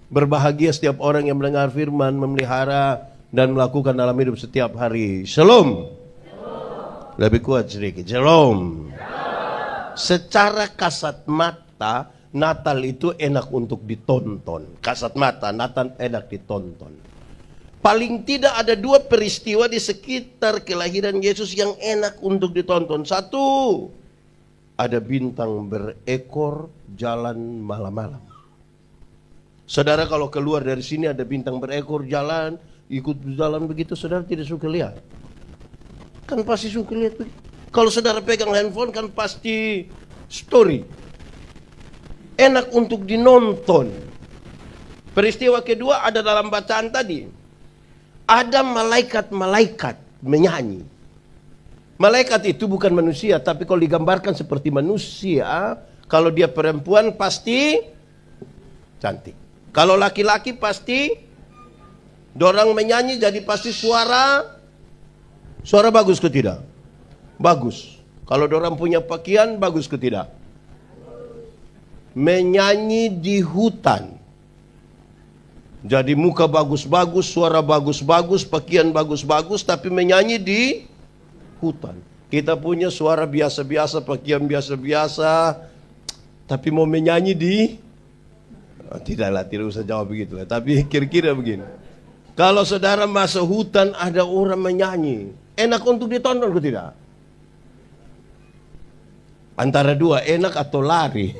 Berbahagia setiap orang yang mendengar firman, memelihara dan melakukan dalam hidup setiap hari. Shalom. Lebih kuat sedikit. Shalom. Secara kasat mata, Natal itu enak untuk ditonton. Kasat mata, Natal enak ditonton. Paling tidak ada 2 peristiwa di sekitar kelahiran Yesus yang enak untuk ditonton. Satu, ada bintang berekor jalan malam-malam. Saudara kalau keluar dari sini ada bintang berekor jalan, ikut jalan begitu, saudara tidak suka lihat? Kan pasti suka lihat. Kalau saudara pegang handphone kan pasti story. Enak untuk dinonton. Peristiwa kedua ada dalam bacaan tadi. Ada malaikat-malaikat menyanyi. Malaikat itu bukan manusia, tapi kalau digambarkan seperti manusia, kalau dia perempuan pasti cantik. Kalau laki-laki pasti dorang menyanyi, jadi pasti suara bagus ke tidak? Bagus. Kalau dorang punya pakaian bagus ke tidak? Menyanyi di hutan. Jadi muka bagus-bagus, suara bagus-bagus, pakaian bagus-bagus, tapi menyanyi di hutan. Kita punya suara biasa-biasa, pakaian biasa-biasa, tapi mau menyanyi di... Tidaklah, tidak usah jawab begitu lah. Tapi kira-kira begini. Kalau saudara masuk hutan ada orang menyanyi, enak untuk ditonton atau tidak? Antara dua, enak atau lari.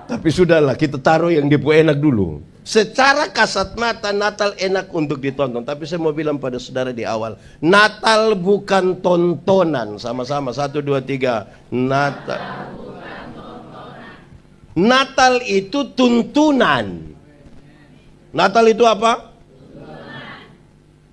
Tapi sudahlah, kita taruh yang dia enak dulu. Secara kasat mata Natal enak untuk ditonton. Tapi saya mau bilang pada saudara di awal, Natal bukan tontonan. Sama-sama, 1, 2, 3. Natal itu tuntunan. Natal itu apa?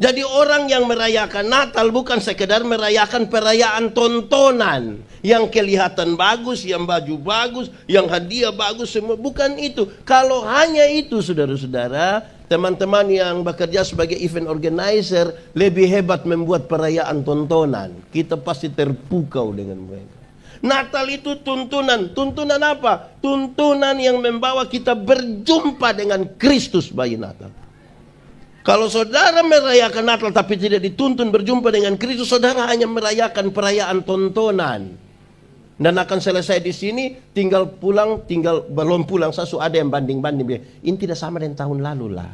Jadi orang yang merayakan Natal bukan sekedar merayakan perayaan tontonan. Yang kelihatan bagus, yang baju bagus, yang hadiah bagus, semua. Bukan itu. Kalau hanya itu saudara-saudara, teman-teman yang bekerja sebagai event organizer lebih hebat membuat perayaan tontonan. Kita pasti terpukau dengan mereka. Natal itu tuntunan. Tuntunan apa? Tuntunan yang membawa kita berjumpa dengan Kristus bayi Natal. Kalau saudara merayakan Natal tapi tidak dituntun berjumpa dengan Kristus, saudara hanya merayakan perayaan tontonan. Dan akan selesai di sini, tinggal pulang, tinggal belum pulang, ada yang banding-banding. Ini tidak sama dengan tahun lalu lah.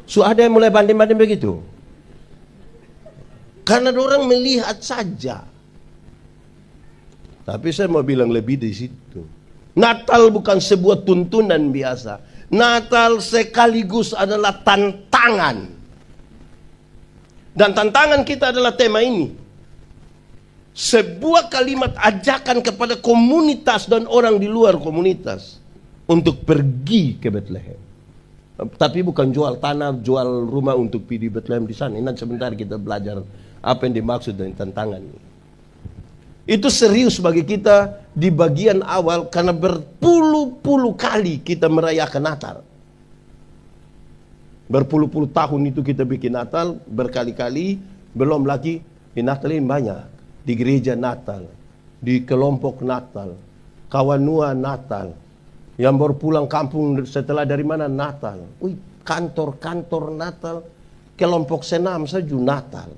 Ada yang mulai banding-banding begitu. Karena orang melihat saja. Tapi saya mau bilang lebih di situ. Natal bukan sebuah tuntunan biasa. Natal sekaligus adalah tantangan. Dan tantangan kita adalah tema ini. Sebuah kalimat ajakan kepada komunitas dan orang di luar komunitas untuk pergi ke Bethlehem. Tapi bukan jual tanah, jual rumah untuk pergi di Bethlehem di sana. Nanti sebentar kita belajar apa yang dimaksud dengan tantangan ini. Itu serius bagi kita di bagian awal karena berpuluh-puluh kali kita merayakan Natal. Berpuluh-puluh tahun itu kita bikin Natal berkali-kali, belum lagi di Natal ini banyak. Di gereja Natal, di kelompok Natal, kawanua Natal, yang baru pulang kampung setelah dari mana Natal. Kantor-kantor Natal, kelompok senam saja Natal.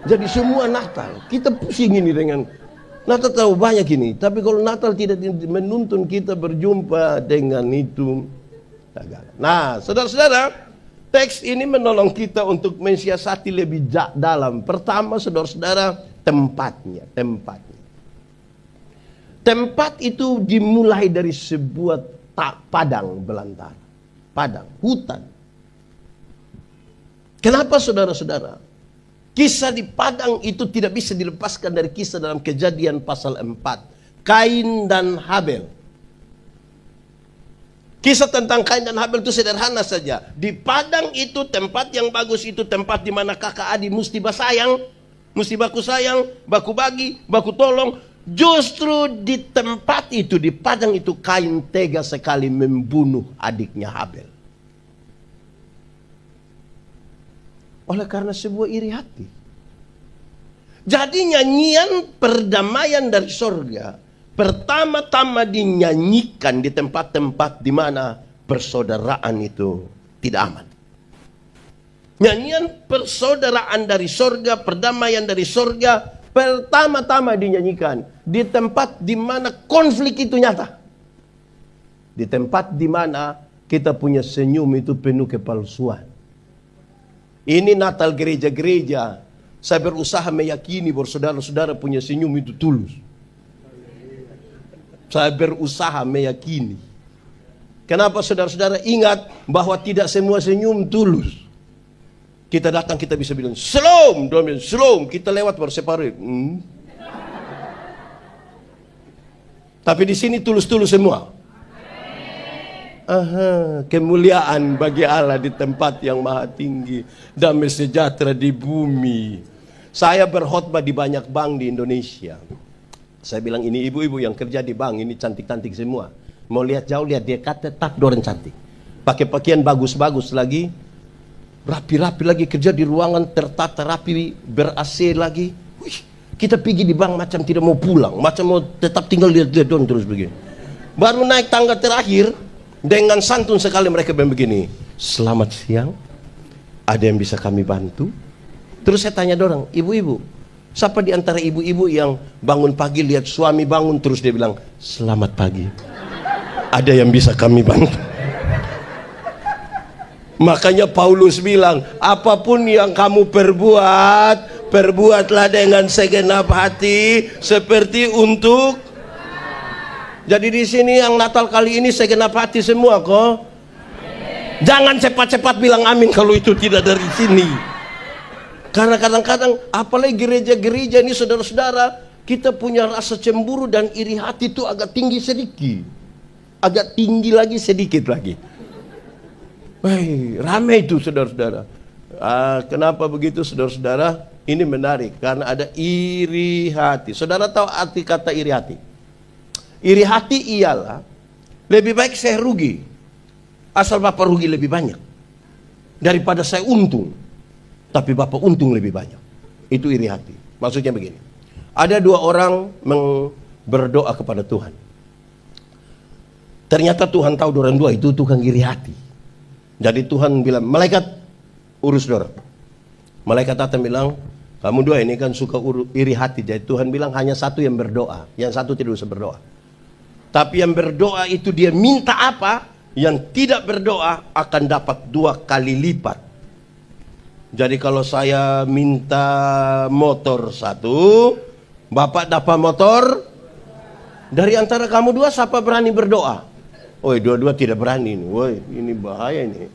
Jadi semua Natal. Kita pusing ini dengan Natal tahu banyak ini. Tapi kalau Natal tidak menuntun kita berjumpa dengan itu. Nah, saudara-saudara, teks ini menolong kita untuk mensiasati lebih dalam. Pertama, saudara-saudara, tempatnya. Tempat itu dimulai dari sebuah padang belantara. Padang, hutan. Kenapa saudara-saudara? Kisah di padang itu tidak bisa dilepaskan dari kisah dalam Kejadian pasal 4. Kain dan Habel. Kisah tentang Kain dan Habel itu sederhana saja. Di padang itu tempat yang bagus, itu tempat di mana kakak adik mesti bersayang, mesti baku sayang, baku bagi, baku tolong. Justru di tempat itu, di padang itu, Kain tega sekali membunuh adiknya Habel. Oleh karena sebuah iri hati. Jadi nyanyian perdamaian dari sorga pertama-tama dinyanyikan di tempat-tempat di mana persaudaraan itu tidak aman. Nyanyian persaudaraan dari sorga, perdamaian dari sorga, pertama-tama dinyanyikan di tempat di mana konflik itu nyata. Di tempat di mana kita punya senyum itu penuh kepalsuan. Ini Natal gereja-gereja. Saya berusaha meyakini bahwa saudara-saudara punya senyum itu tulus. Saya berusaha meyakini. Kenapa saudara-saudara ingat bahwa tidak semua senyum tulus? Kita datang, kita bisa bilang, Shalom, doain, Shalom. Kita lewat baru separuh. Tapi di sini tulus-tulus semua. Kemuliaan bagi Allah di tempat yang maha tinggi. Damai sejahtera di bumi. Saya berkhotbah di banyak bank di Indonesia. Saya bilang ini ibu-ibu yang kerja di bank, ini cantik-cantik semua. Mau lihat jauh, lihat dia tetap orang cantik. Pakai pakaian bagus-bagus lagi. Rapi-rapi lagi, kerja di ruangan tertata rapi, ber-AC lagi. Wih, kita pergi di bank macam tidak mau pulang, macam mau tetap tinggal lihat-lihat doang terus begini. Baru naik tangga terakhir, dengan santun sekali mereka bilang begini, selamat siang, ada yang bisa kami bantu? Terus saya tanya dorang, ibu-ibu, siapa di antara ibu-ibu yang bangun pagi lihat suami bangun terus dia bilang, selamat pagi, ada yang bisa kami bantu? Makanya Paulus bilang, apapun yang kamu perbuat, perbuatlah dengan segenap hati seperti untuk. Jadi di sini yang Natal kali ini segenap hati semua kok. Jangan cepat-cepat bilang amin kalau itu tidak dari sini. Karena kadang-kadang apalagi gereja-gereja ini saudara-saudara, kita punya rasa cemburu dan iri hati itu agak tinggi sedikit. Agak tinggi lagi sedikit lagi. Ramai itu saudara-saudara. Kenapa begitu saudara-saudara? Ini menarik karena ada iri hati. Saudara tahu arti kata iri hati? Iri hati ialah lebih baik saya rugi, asal Bapak rugi lebih banyak daripada saya untung, tapi Bapak untung lebih banyak. Itu iri hati. Maksudnya begini, ada dua orang berdoa kepada Tuhan. Ternyata Tuhan tahu orang dua itu tukang iri hati. Jadi Tuhan bilang, malaikat urus dorang. Malaikat datang bilang, kamu dua ini kan suka iri hati. Jadi Tuhan bilang hanya satu yang berdoa, yang satu tidak usah berdoa. Tapi yang berdoa itu dia minta apa, yang tidak berdoa akan dapat 2 kali lipat. Jadi kalau saya minta motor 1, Bapak dapat motor. Dari antara kamu dua siapa berani berdoa? Oh, dua-dua tidak berani. Woi, ini bahaya ini.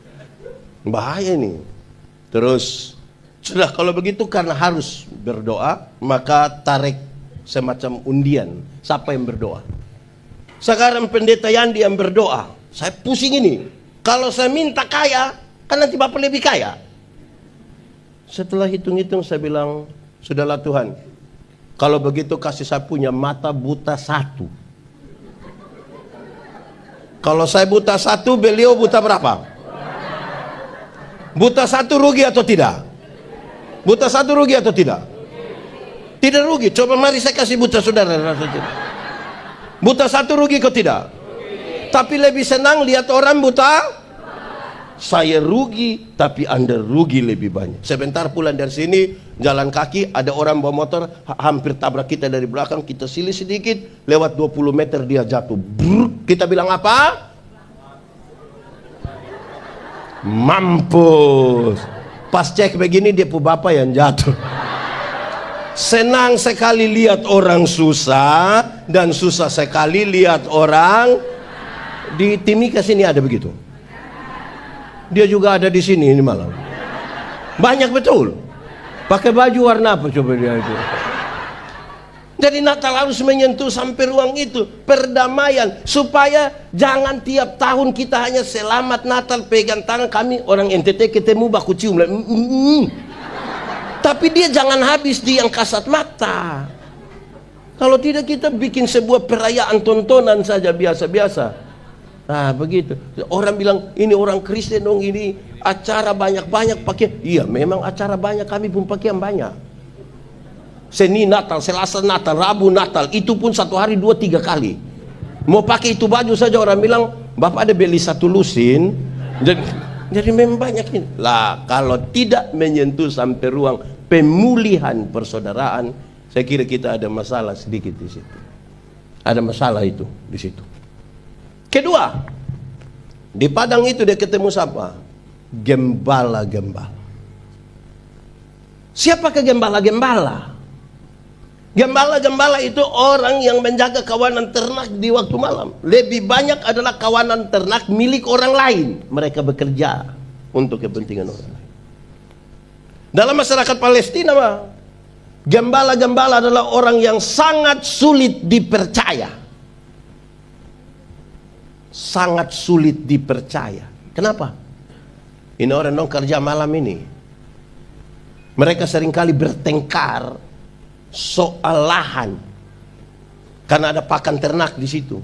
Bahaya ini. Terus sudah kalau begitu karena harus berdoa, maka tarik semacam undian. Siapa yang berdoa? Sekarang pendeta Yandi yang berdoa. Saya pusing ini. Kalau saya minta kaya, kan nanti Bapak lebih kaya. Setelah hitung-hitung saya bilang, sudahlah Tuhan, kalau begitu kasih saya punya mata buta 1. Kalau saya buta 1, beliau buta berapa? Buta 1 rugi atau tidak? Buta 1 rugi atau tidak? Tidak rugi. Coba mari saya kasih buta saudara. Buta 1 rugi kok tidak? Tapi lebih senang lihat orang buta. Saya rugi, tapi Anda rugi lebih banyak. Sebentar pulang dari sini, jalan kaki, ada orang bawa motor, hampir tabrak kita dari belakang, kita silih sedikit, lewat 20 meter dia jatuh. Brrr, kita bilang apa? Mampus. Pas cek begini, dia pu bapak yang jatuh. Senang sekali lihat orang susah, dan susah sekali lihat orang. Di Timika sini ada begitu. Dia juga ada di sini ini malam. Banyak betul. Pakai baju warna apa coba dia itu? Jadi Natal harus menyentuh sampai ruang itu, perdamaian, supaya jangan tiap tahun kita hanya selamat Natal pegang tangan kami orang NTT ketemu baku cium. Tapi dia jangan habis di yang kasat mata. Kalau tidak kita bikin sebuah perayaan tontonan saja biasa-biasa. Nah begitu. Orang bilang ini orang Kristen dong, ini acara banyak-banyak pakai. Iya memang acara banyak, kami pun pakai yang banyak. Senin Natal, Selasa Natal, Rabu Natal, itu pun 1 hari 2-3 kali. Mau pakai itu baju saja orang bilang Bapak ada beli satu lusin, jadi memang banyak ini. Lah, kalau tidak menyentuh sampai ruang pemulihan persaudaraan, saya kira kita ada masalah sedikit di situ. Ada masalah itu di situ. Kedua, di padang itu dia ketemu siapa? Gembala-gembala. Siapakah gembala-gembala? Gembala-gembala itu orang yang menjaga kawanan ternak di waktu malam. Lebih banyak adalah kawanan ternak milik orang lain. Mereka bekerja untuk kepentingan orang lain. Dalam masyarakat Palestina, gembala-gembala adalah orang yang sangat sulit dipercaya. Sangat sulit dipercaya. Kenapa? Ini orang dong kerja malam ini. Mereka seringkali bertengkar soal lahan karena ada pakan ternak di situ.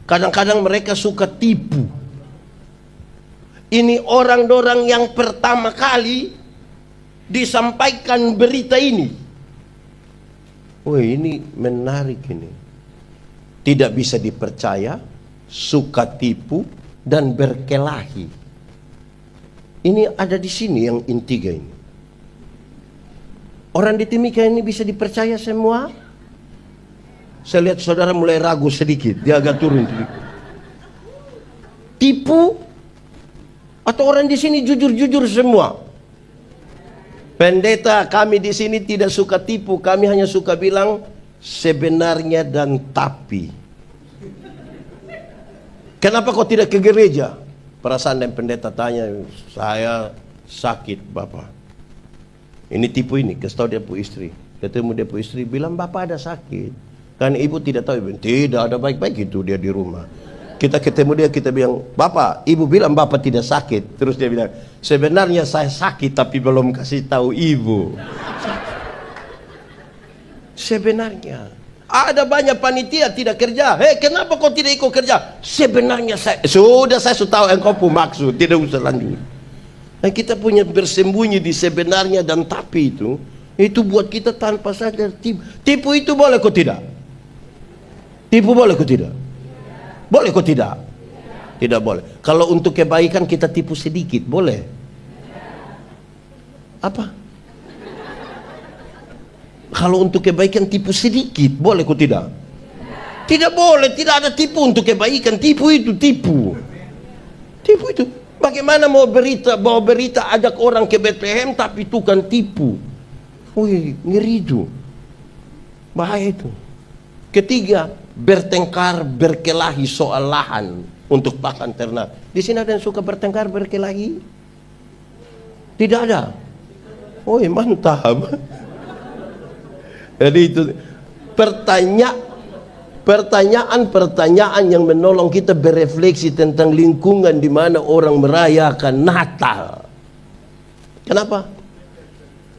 Kadang-kadang mereka suka tipu. Ini orang-orang yang pertama kali disampaikan berita ini. Oh, ini menarik ini. Tidak bisa dipercaya, suka tipu dan berkelahi. Ini ada di sini yang intiga ini. Orang di Timika ini bisa dipercaya semua? Saya lihat saudara mulai ragu sedikit, dia agak turun sedikit. Tipu? Atau orang di sini jujur-jujur semua? Pendeta, kami di sini tidak suka tipu, kami hanya suka bilang sebenarnya dan tapi. Kenapa kau tidak ke gereja? Perasaan dan pendeta tanya, saya sakit Bapak. Ini tipu ini, kasih tahu dia pu istri. Ketemu dia pu istri, bilang bapak ada sakit. Kan ibu tidak tahu, ibu, tidak ada baik-baik itu dia di rumah. Kita ketemu dia, kita bilang, bapak, ibu bilang bapak tidak sakit. Terus dia bilang, sebenarnya saya sakit tapi belum kasih tahu ibu. Sebenarnya ada banyak panitia tidak kerja. Hei, kenapa kau tidak ikut kerja? Sebenarnya saya sudah tahu engkau pun maksud, tidak usah lanjut. Nah, kita punya bersembunyi di sebenarnya dan tapi itu buat kita tanpa sadar tipu. Tipu itu boleh kok tidak? Tipu boleh kok tidak? Boleh kok tidak? Tidak boleh. Kalau untuk kebaikan kita tipu sedikit, boleh? Apa? Kalau untuk kebaikan tipu sedikit, boleh kok tidak? Tidak boleh, tidak ada tipu untuk kebaikan. Tipu itu tipu. Tipu itu. Bagaimana mau berita ajak orang ke Bethlehem tapi tukang tipu. Wih, ngeri itu. Bahaya itu. Ketiga, bertengkar, berkelahi soal lahan untuk pakan ternak. Di sini ada yang suka bertengkar, berkelahi? Tidak ada. Oh, mantap. Jadi itu pertanyaan yang menolong kita berefleksi tentang lingkungan di mana orang merayakan Natal. Kenapa?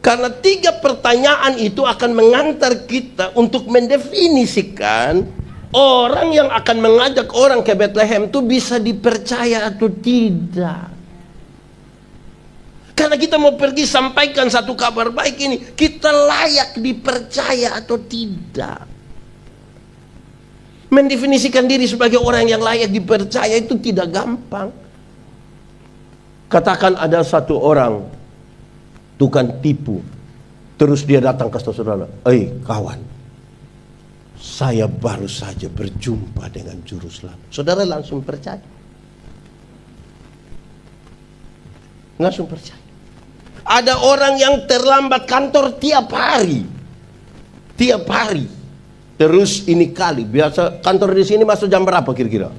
Karena 3 pertanyaan itu akan mengantar kita untuk mendefinisikan orang yang akan mengajak orang ke Bethlehem itu bisa dipercaya atau tidak. Karena kita mau pergi sampaikan satu kabar baik ini, kita layak dipercaya atau tidak. Mendefinisikan diri sebagai orang yang layak dipercaya itu tidak gampang. Katakan ada satu orang tukang tipu, terus dia datang ke saudara, kawan, saya baru saja berjumpa dengan juru selamat. Saudara langsung percaya. Langsung percaya. Ada orang yang terlambat kantor tiap hari. Tiap hari. Terus ini kali, biasa kantor di sini masuk jam berapa kira-kira?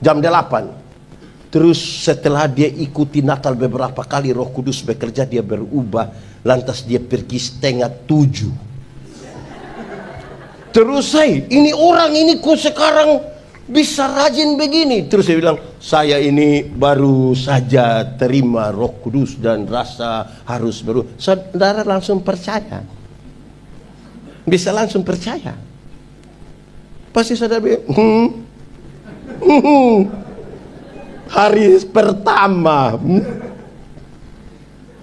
Jam 8. Terus setelah dia ikuti Natal beberapa kali, Roh Kudus bekerja, dia berubah. Lantas dia pergi 6:30. Terus ini orang ini kok sekarang bisa rajin begini? Terus dia bilang, saya ini baru saja terima Roh Kudus dan rasa harus berubah. Saudara langsung percaya. Bisa langsung percaya. Pasti saudara bilang, hari pertama.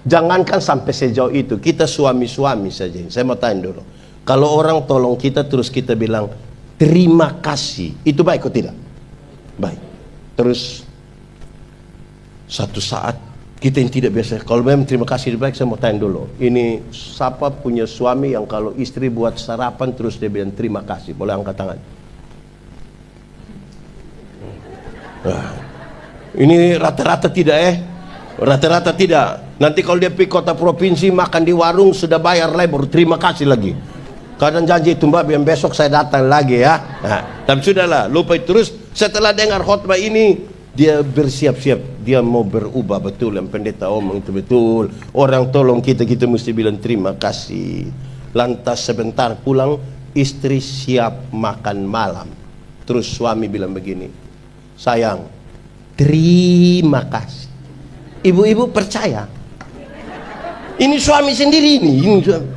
Jangankan sampai sejauh itu, kita suami-suami saja. Saya mau tanya dulu, kalau orang tolong kita terus kita bilang terima kasih, itu baik atau tidak? Terus satu saat kita yang tidak biasa, kalau memang terima kasih baik, saya mau tanya dulu, ini siapa punya suami yang kalau istri buat sarapan terus dia bilang terima kasih? Boleh angkat tangan. Nah, ini rata-rata tidak rata-rata tidak. Nanti kalau dia pergi kota provinsi makan di warung sudah bayar labor, terima kasih lagi. Kadang janji itu mbak, biar besok saya datang lagi ya. Nah, tapi sudahlah, lupa itu. Terus setelah dengar khotbah ini, dia bersiap-siap, dia mau berubah betul. Yang pendeta omong itu betul. Orang tolong kita mesti bilang terima kasih. Lantas sebentar pulang, istri siap makan malam. Terus suami bilang begini, sayang, terima kasih. Ibu-ibu percaya? Ini suami sendiri ini suami.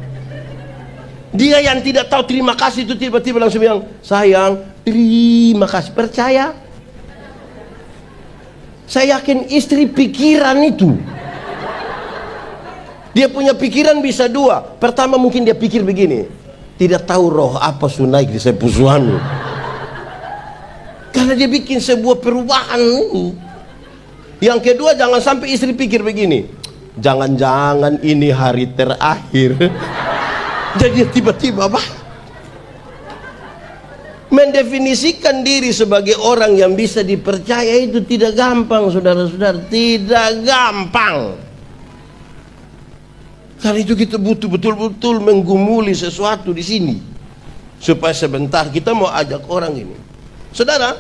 Dia yang tidak tahu terima kasih itu tiba-tiba langsung bilang, sayang, terima kasih. Percaya? Saya yakin istri pikiran itu. Dia punya pikiran bisa dua. Pertama mungkin dia pikir begini, tidak tahu roh apa naik di saya suami. Karena dia bikin sebuah perubahan ini. Yang kedua, jangan sampai istri pikir begini, jangan-jangan ini hari terakhir. Jadi tiba-tiba mendefinisikan diri sebagai orang yang bisa dipercaya itu tidak gampang, saudara-saudara, tidak gampang. Karena itu kita butuh betul-betul menggumuli sesuatu di sini, supaya sebentar kita mau ajak orang ini. Saudara,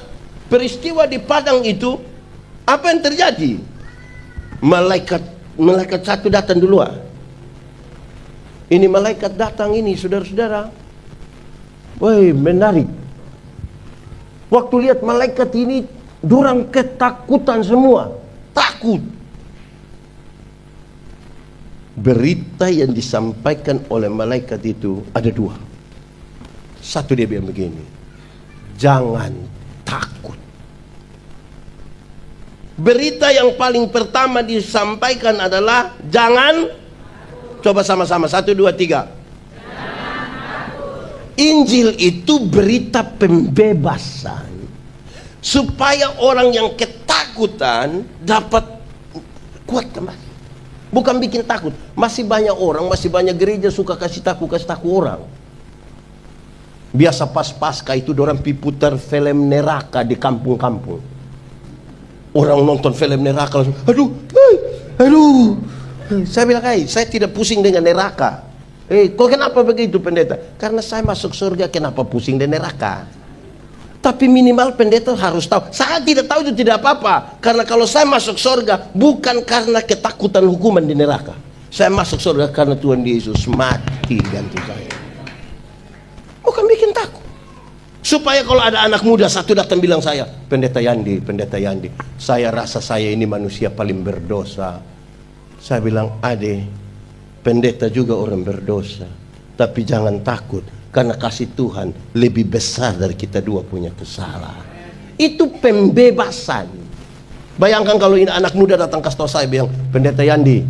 peristiwa di padang itu, apa yang terjadi? Malaikat satu datang duluan. Ini malaikat datang ini, saudara-saudara. Woi, menarik. Waktu lihat malaikat ini, dorang ketakutan semua. Takut. Berita yang disampaikan oleh malaikat itu ada dua. Satu, dia bilang begini, jangan takut. Berita yang paling pertama disampaikan adalah jangan. Coba sama-sama, 1, 2, 3. Injil itu berita pembebasan, supaya orang yang ketakutan dapat kuat kembali. Bukan bikin takut. Masih banyak orang, masih banyak gereja suka kasih takut orang. Biasa pas Paskah itu dorang putar film neraka di kampung-kampung. Orang nonton film neraka langsung, aduh. Saya bilang, saya tidak pusing dengan neraka. Kok kenapa begitu pendeta? Karena saya masuk surga, kenapa pusing dengan neraka? Tapi minimal pendeta harus tahu. Saya tidak tahu itu tidak apa-apa. Karena kalau saya masuk surga, bukan karena ketakutan hukuman di neraka. Saya masuk surga karena Tuhan Yesus mati ganti saya. Bukan bikin takut. Supaya kalau ada anak muda satu datang bilang saya, pendeta Yandi, saya rasa saya ini manusia paling berdosa. Saya bilang, ade, pendeta juga orang berdosa, tapi jangan takut, karena kasih Tuhan lebih besar dari kita dua punya kesalahan. Itu pembebasan. Bayangkan kalau ini anak muda datang kasih tahu saya, bilang, pendeta Yandi,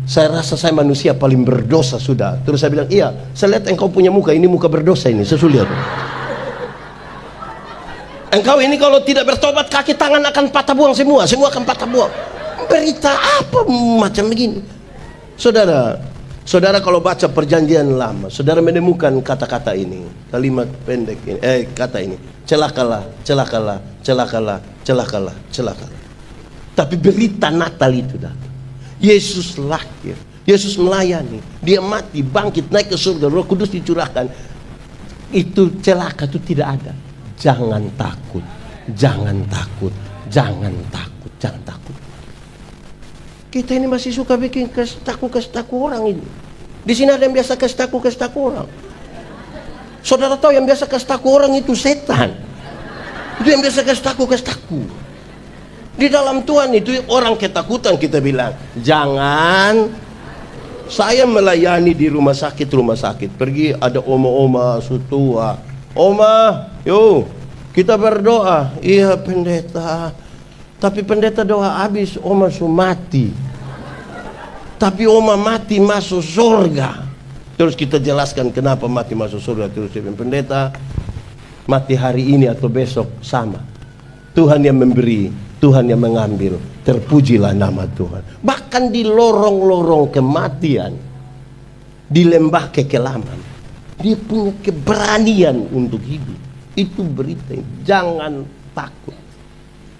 saya rasa saya manusia paling berdosa sudah. Terus saya bilang, iya, saya lihat engkau punya muka, ini muka berdosa ini, saya lihat. Engkau ini kalau tidak bertobat, kaki tangan akan patah buang semua akan patah buang. Berita apa macam begini? Saudara kalau baca perjanjian lama, saudara menemukan kata-kata ini, kalimat pendek ini, kata ini, celakalah. Tapi berita Natal itu datang. Yesus lahir, Yesus melayani, dia mati, bangkit, naik ke surga, Roh Kudus dicurahkan. Itu celaka itu tidak ada. Jangan takut. Kita ini masih suka bikin kasih-takut orang ini. Di sini ada yang biasa kasih-takut orang. Saudara tahu yang biasa kasih-takut orang itu setan. Itu yang biasa kasih-takut. Di dalam Tuhan itu orang ketakutan, kita bilang, jangan. Saya melayani di rumah sakit. Pergi ada oma-oma sutua. Oma, yuk kita berdoa. Iya pendeta. Tapi pendeta doa habis, oma mati. Tapi oma mati masuk surga. Terus kita jelaskan kenapa mati masuk surga. Terus dia bilang, pendeta, mati hari ini atau besok sama. Tuhan yang memberi, Tuhan yang mengambil. Terpujilah nama Tuhan. Bahkan di lorong-lorong kematian, di lembah kekelaman, dia punya keberanian untuk hidup. Itu berita. Jangan takut.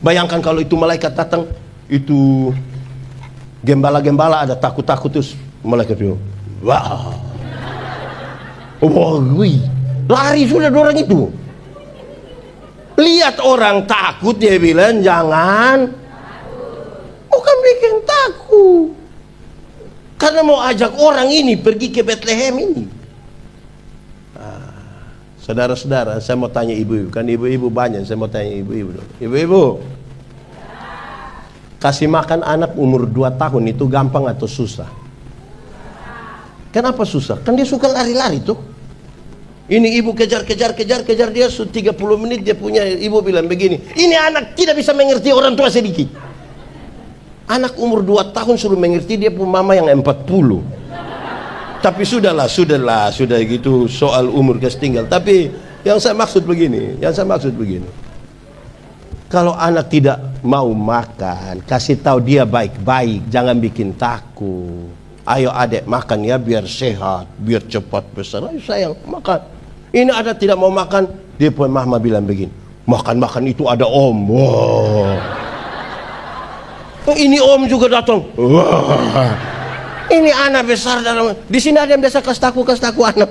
Bayangkan kalau itu malaikat datang, itu gembala-gembala ada takut-takut, terus malaikat itu, wah, wih, lari sudah orang itu. Lihat orang takut, dia bilang jangan, bukan bikin takut, karena mau ajak orang ini pergi ke Bethlehem ini. Saudara-saudara, saya mau tanya ibu-ibu, kan ibu-ibu banyak, saya mau tanya ibu-ibu. Ibu-ibu, kasih makan anak umur 2 tahun itu gampang atau susah? Kenapa susah? Kan dia suka lari-lari tuh. Ini ibu kejar dia 30 menit, dia punya, ibu bilang begini, ini anak tidak bisa mengerti orang tua sedikit. Anak umur 2 tahun suruh mengerti dia pun mama yang 40. Tapi sudah gitu soal umur tinggal. Tapi yang saya maksud begini, kalau anak tidak mau makan, kasih tahu dia baik-baik, jangan bikin takut. Ayo adek makan ya, biar sehat, biar cepat besar. Ayo sayang makan. Ini ada tidak mau makan, dia pun mama bilang begini, makan itu ada om. Wow. Ini om juga datang. Wah. Ini anak besar dalam. Di sini ada yang biasa kasih taku anak.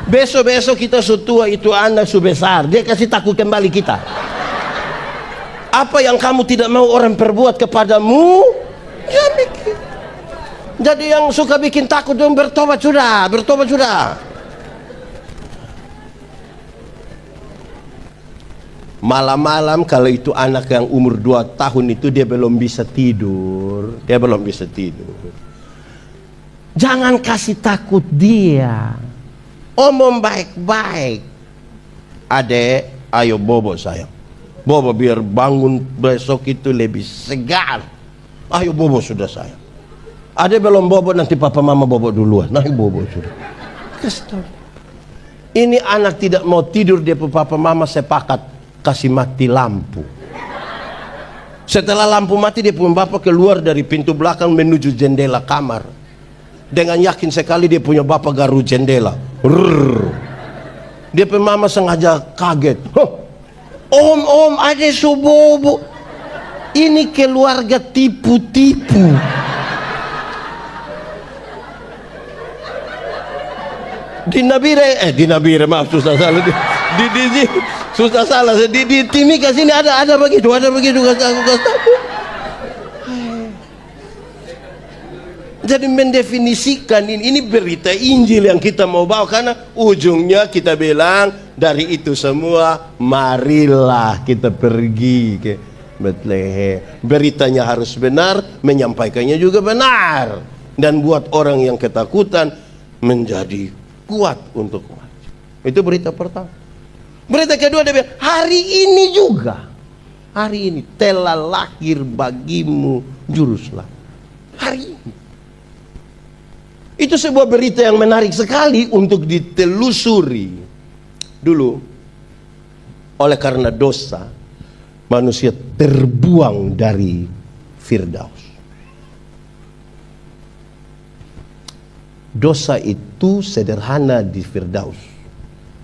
Besok kita sutua itu anak su besar, dia kasih takut kembali kita. Apa yang kamu tidak mau orang perbuat kepadamu, ya bikin. Jadi yang suka bikin takut dong, bertobat sudah. Malam-malam kalau itu anak yang umur 2 tahun itu dia belum bisa tidur. Jangan kasih takut dia. Omong baik-baik. Adek, ayo bobo sayang. Bobo biar bangun besok itu lebih segar. Ayo bobo sudah sayang. Adek belum bobo, nanti papa mama bobo duluan. Nah bobo sudah. Ini anak tidak mau tidur, dia papa mama sepakat kasih mati lampu. Setelah lampu mati, dia pun bapak keluar dari pintu belakang menuju jendela kamar. Dengan yakin sekali dia punya bapak garu jendela. Dia pun mama sengaja kaget. Om ada subobo. Ini keluarga tipu-tipu. Di Nabire maaf, susah salah. Susah salah. Di Timika sini ada begitu kasih tahu. Jadi mendefinisikan ini berita Injil yang kita mau bawa, karena ujungnya kita bilang dari itu semua marilah kita pergi ke Bethlehem. Beritanya harus benar, menyampaikannya juga benar, dan buat orang yang ketakutan menjadi kuat untuk maju. Itu berita pertama. Berita kedua dia bilang, hari ini telah lahir bagimu juru selamat. Hari ini. Itu sebuah berita yang menarik sekali untuk ditelusuri. Dulu, oleh karena dosa, manusia terbuang dari Firdaus. Dosa itu sederhana di Firdaus.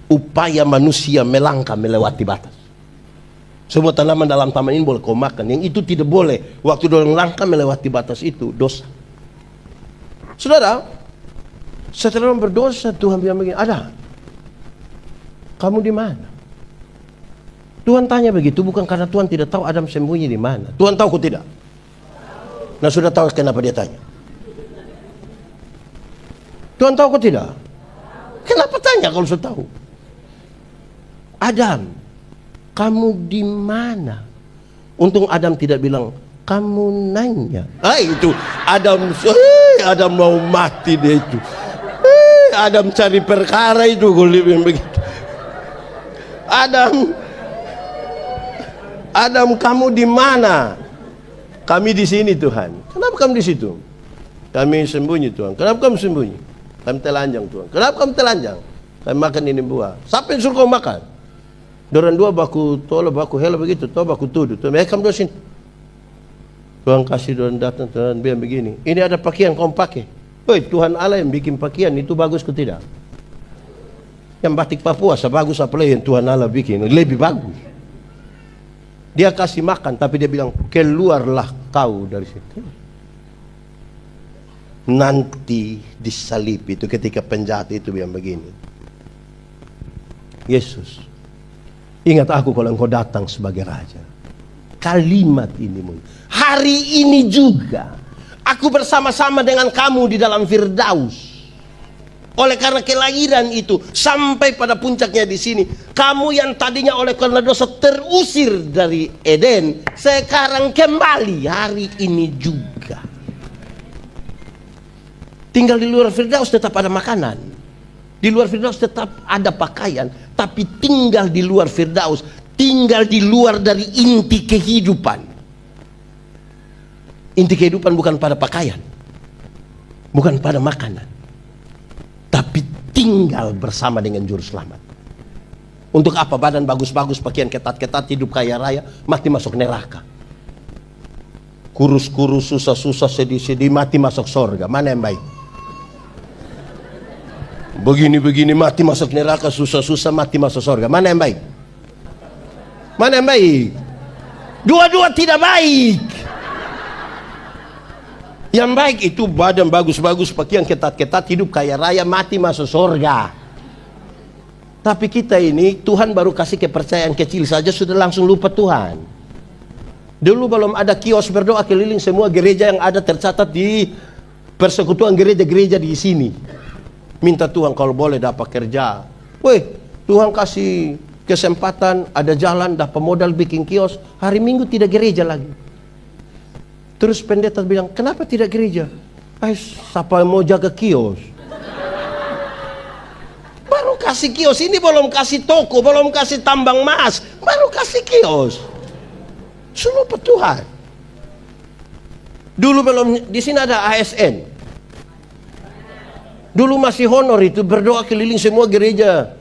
Upaya manusia melangkah melewati batas. Semua tanaman dalam taman ini boleh kau makan, yang itu tidak boleh. Waktu dorong langkah melewati batas itu dosa. Saudara, setelah orang berdosa, Tuhan bilang begini, ada, kamu di mana? Tuhan tanya begitu bukan karena Tuhan tidak tahu Adam sembunyi di mana. Tuhan tahu kok tidak? Nah, sudah tahu kenapa dia tanya? Tuhan tahu kok tidak? Kenapa tanya kalau sudah tahu? Adam, kamu di mana? Untung Adam tidak bilang, kamu nanya. Itu Adam mau mati dia itu. Adam cari perkara itu kalau begitu. Adam, kamu di mana? Kami di sini Tuhan. Kenapa kamu di situ? Kami sembunyi Tuhan. Kenapa kamu sembunyi? Kami telanjang Tuhan. Kenapa kamu telanjang? Kami makan ini buah. Siapa yang suruh kau makan? Dorang dua baku tolak, baku hela begitu, toh baku tuduh. Mereka kamu sini. Tuhan kasih dorang datang, Tuhan bilang begini. Ini ada pakaian kau pakai. Oi, Tuhan Allah yang bikin pakaian itu bagus ke tidak? Yang batik Papua sebagus apa yang Tuhan Allah bikin, lebih bagus. Dia kasih makan, tapi dia bilang keluarlah kau dari situ. Nanti disalib itu ketika penjahat itu bilang begini. Yesus, ingat aku kalau engkau datang sebagai raja. Kalimat ini hari ini juga aku bersama-sama dengan kamu di dalam Firdaus. Oleh karena kelahiran itu sampai pada puncaknya di sini, kamu yang tadinya oleh karena dosa terusir dari Eden, sekarang kembali hari ini juga. Tinggal di luar Firdaus tetap ada makanan, di luar Firdaus tetap ada pakaian, tapi tinggal di luar Firdaus, tinggal di luar dari inti kehidupan. Inti kehidupan bukan pada pakaian, bukan pada makanan, tapi tinggal bersama dengan Juru Selamat. Untuk apa badan bagus-bagus, pakaian ketat-ketat, hidup kaya raya, mati masuk neraka. Kurus-kurus, susah-susah, sedih-sedih, mati masuk surga. Mana yang baik? Begini-begini mati masuk neraka, susah-susah mati masuk surga. Mana yang baik? Mana yang baik? Dua-dua tidak baik. Yang baik itu badan bagus-bagus, pakaian ketat-ketat, hidup kaya raya, mati masuk surga. Tapi kita ini Tuhan baru kasih kepercayaan kecil saja sudah langsung lupa Tuhan. Dulu belum ada kios berdoa keliling semua gereja yang ada tercatat di persekutuan gereja-gereja di sini. Minta Tuhan kalau boleh dapat kerja. Woi, Tuhan kasih kesempatan, ada jalan, dapat modal bikin kios. Hari Minggu tidak gereja lagi. Terus pendeta bilang, kenapa tidak gereja? Siapa mau jaga kios? Baru kasih kios, ini belum kasih toko, belum kasih tambang emas, baru kasih kios. Suruh Tuhan. Dulu belum, di sini ada ASN. Dulu masih honor itu, berdoa keliling semua gereja.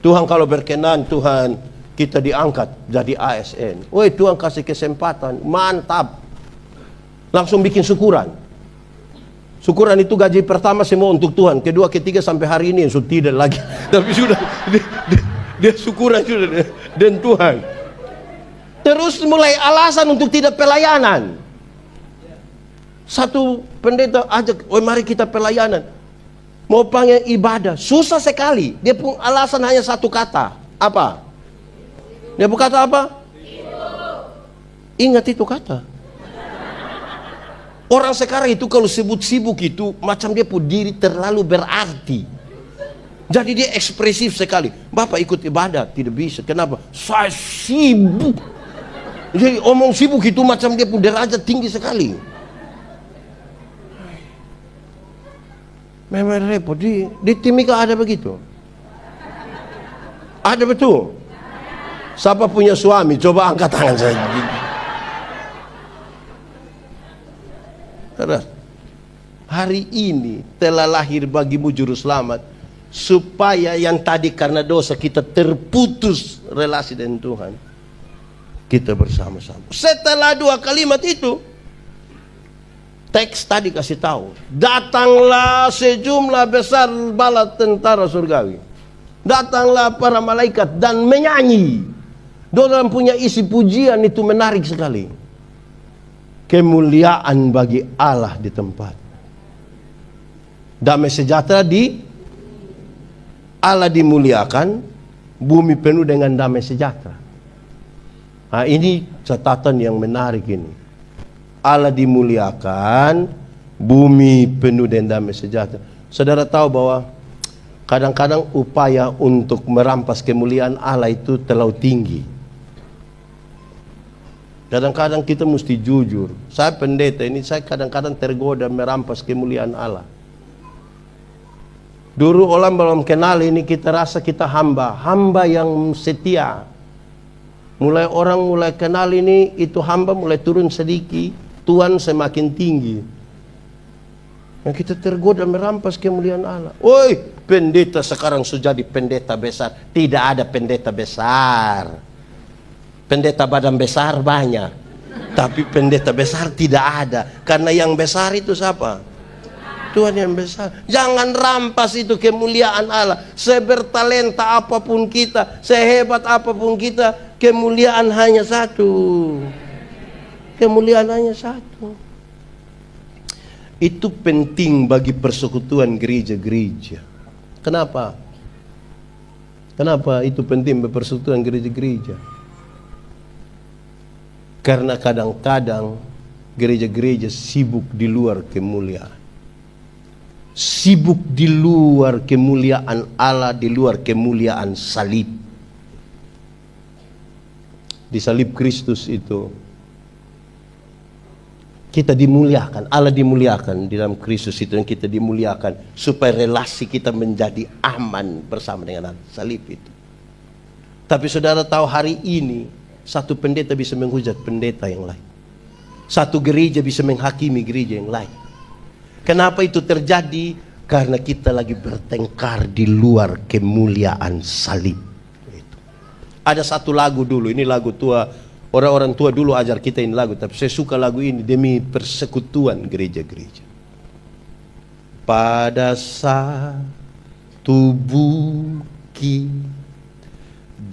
Tuhan kalau berkenan, Tuhan kita diangkat jadi ASN. Woi, Tuhan kasih kesempatan, mantap. Langsung bikin syukuran. Syukuran itu gaji pertama semua untuk Tuhan. Kedua, ketiga sampai hari ini sudah tidak lagi. Tapi sudah dia syukuran sudah dan Tuhan. Terus mulai alasan untuk tidak pelayanan. Satu pendeta ajak, "Oh, mari kita pelayanan." Mau panggil ibadah, susah sekali. Dia pun alasan hanya satu kata. Apa? Dia berkata apa? Ingat itu kata. Orang sekarang itu kalau sibuk itu macam dia pun diri terlalu berarti. Jadi dia ekspresif sekali. Bapak ikut ibadah tidak bisa. Kenapa? Saya sibuk. Jadi omong sibuk itu macam dia pun derajat tinggi sekali. Memang repot. Di Timika ada begitu. Ada betul. Siapa punya suami? Coba angkat tangan saya. Hari ini telah lahir bagimu Juru Selamat, supaya yang tadi karena dosa kita terputus relasi dengan Tuhan, kita bersama-sama. Setelah dua kalimat itu, teks tadi kasih tahu, datanglah sejumlah besar bala tentara surgawi, datanglah para malaikat dan menyanyi. Dorang punya isi pujian itu menarik sekali. Kemuliaan bagi Allah di tempat, damai sejahtera di Allah dimuliakan, bumi penuh dengan damai sejahtera. Nah, ini catatan yang menarik ini. Allah dimuliakan, bumi penuh dengan damai sejahtera. Saudara tahu bahwa kadang-kadang upaya untuk merampas kemuliaan Allah itu terlalu tinggi. Kadang-kadang kita mesti jujur. Saya pendeta ini, saya kadang-kadang tergoda merampas kemuliaan Allah. Dulu orang belum kenal ini, kita rasa kita hamba yang setia. Mulai orang mulai kenal ini, itu hamba mulai turun sedikit, Tuhan semakin tinggi. Yang kita tergoda merampas kemuliaan Allah. Woi, pendeta sekarang sudah jadi pendeta besar. Tidak ada pendeta besar. Pendeta badan besar banyak, tapi pendeta besar tidak ada. Karena yang besar itu siapa? Tuhan yang besar. Jangan rampas itu kemuliaan Allah. Sebertalenta apapun kita, sehebat apapun kita, kemuliaan hanya satu. Kemuliaan hanya satu. Itu penting bagi persekutuan gereja-gereja. Kenapa? Kenapa itu penting bagi persekutuan gereja-gereja? Karena kadang-kadang gereja-gereja sibuk di luar kemuliaan. Sibuk di luar kemuliaan Allah, di luar kemuliaan salib. Di salib Kristus itu kita dimuliakan, Allah dimuliakan di dalam Kristus itu, yang kita dimuliakan supaya relasi kita menjadi aman bersama dengan Allah. Salib itu. Tapi saudara tahu hari ini satu pendeta bisa menghujat pendeta yang lain. Satu gereja bisa menghakimi gereja yang lain. Kenapa itu terjadi? Karena kita lagi bertengkar di luar kemuliaan salib. Itu. Ada satu lagu dulu, ini lagu tua. Orang-orang tua dulu ajar kita ini lagu, tapi saya suka lagu ini demi persekutuan gereja-gereja. Pada satu bukit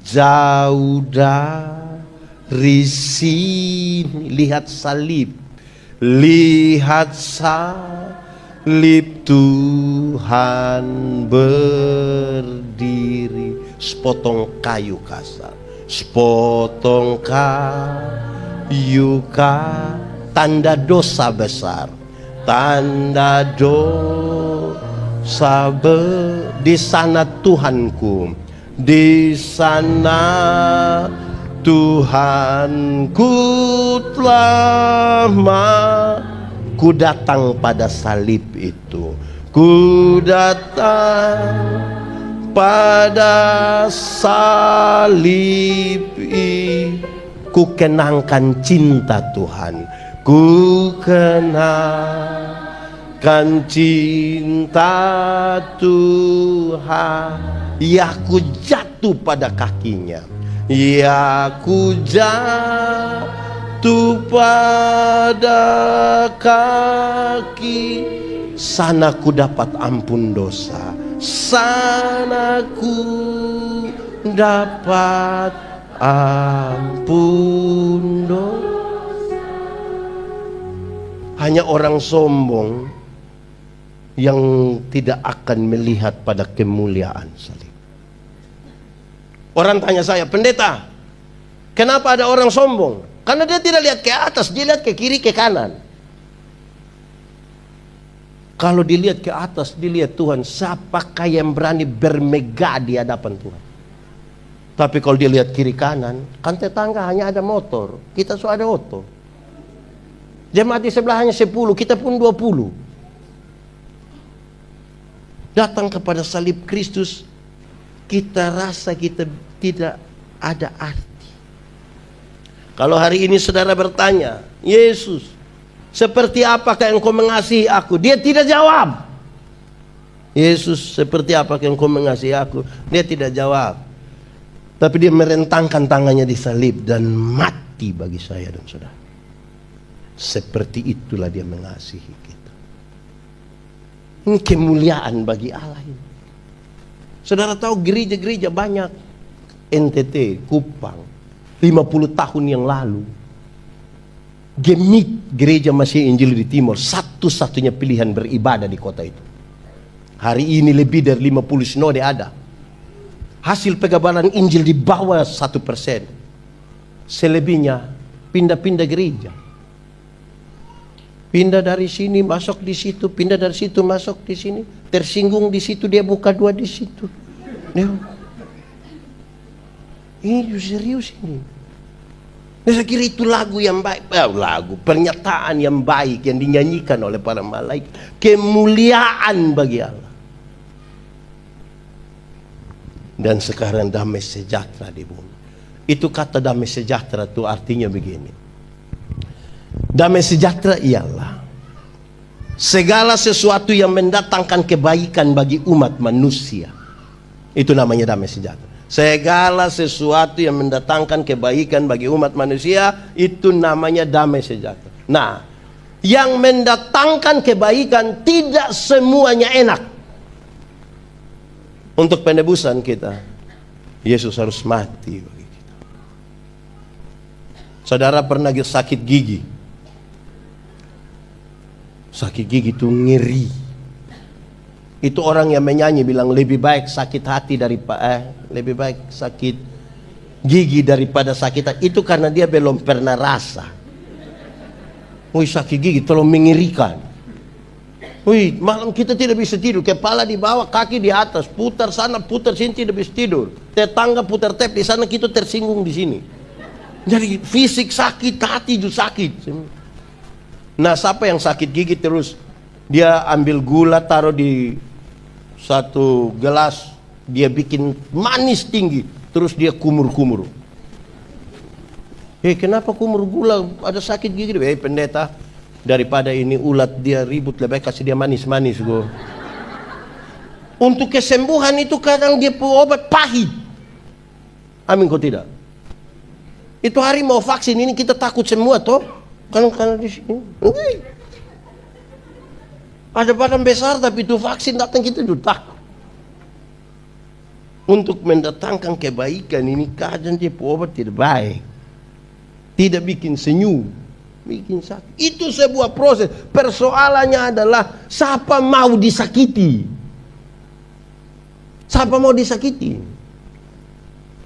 jauh dari sini, lihat salib, lihat salib Tuhan berdiri, sepotong kayu kasar, sepotong kayu tanda dosa besar, tanda dosa di sana Tuhanku, di sana Tuhanku telah ku datang pada salib itu, ku datang pada salib itu, ku kenangkan cinta Tuhan, ku kenangkan cinta Tuhan, ya ku jatuh pada kakinya, ya ku jatuh pada kaki, sana ku dapat ampun dosa, sana ku dapat ampun dosa. Hanya orang sombong yang tidak akan melihat pada kemuliaan salib. Orang tanya saya, pendeta, kenapa ada orang sombong? Karena dia tidak lihat ke atas, dia lihat ke kiri, ke kanan. Kalau dilihat ke atas, dilihat Tuhan, siapakah yang berani bermegah di hadapan Tuhan? Tapi kalau dia lihat kiri kanan, kan tetangga hanya ada motor, kita sudah ada oto. Jemaat di sebelah hanya 10, kita pun 20. Datang kepada salib Kristus, kita rasa kita tidak ada arti. Kalau hari ini saudara bertanya, Yesus, seperti apakah engkau mengasihi aku? Dia tidak jawab. Yesus, seperti apakah engkau mengasihi aku? Dia tidak jawab. Tapi dia merentangkan tangannya di salib dan mati bagi saya dan saudara. Seperti itulah dia mengasihi kita. Ini kemuliaan bagi Allah ini. Saudara tahu gereja-gereja banyak, NTT, Kupang, 50 tahun yang lalu, Gemit, gereja Masih Injil di Timur, satu-satunya pilihan beribadah di kota itu. Hari ini lebih dari 50 sinode ada. Hasil pengabaran Injil di bawah 1%. Selebihnya pindah-pindah gereja. Pindah dari sini masuk di situ, pindah dari situ masuk di sini, tersinggung di situ dia buka 2 di situ. Ini serius ini. Saya kira itu lagu yang baik, pernyataan yang baik yang dinyanyikan oleh para malaikat, kemuliaan bagi Allah. Dan sekarang damai sejahtera di bumi. Itu kata damai sejahtera itu artinya begini. Damai sejahtera ialah segala sesuatu yang mendatangkan kebaikan bagi umat manusia. Itu namanya damai sejahtera. Segala sesuatu yang mendatangkan kebaikan bagi umat manusia, itu namanya damai sejahtera. Nah, yang mendatangkan kebaikan tidak semuanya enak. Untuk penebusan kita, Yesus harus mati bagi kita. Saudara pernah sakit gigi? Sakit gigi itu ngeri. Itu orang yang menyanyi bilang lebih baik sakit hati daripada lebih baik sakit gigi daripada sakit hati. Itu karena dia belum pernah rasa. Wih, sakit gigi terlalu mengerikan. Wih, malam kita tidak bisa tidur, kepala di bawah, kaki di atas, putar sana, putar sini, tidak bisa tidur. Tetangga putar tap di sana, kita tersinggung di sini. Jadi fisik sakit, hati juga sakit. Nah, siapa yang sakit gigi terus dia ambil gula taruh di satu gelas, dia bikin manis tinggi, terus dia kumur-kumur. Kenapa kumur gula? Ada sakit gigi? Pendeta, daripada ini ulat dia ribut, lebih kasih dia manis-manis go. Untuk kesembuhan itu kadang dia obat pahit. Amin, kok tidak? Itu hari mau vaksin ini kita takut semua toh. Karena di sini ada badan besar, tapi itu vaksin datang kita juga takut. Untuk mendatangkan kebaikan ini kadang dia obat tidak baik, tidak bikin senyum, bikin sakit. Itu sebuah proses. Persoalannya adalah siapa mau disakiti? Siapa mau disakiti?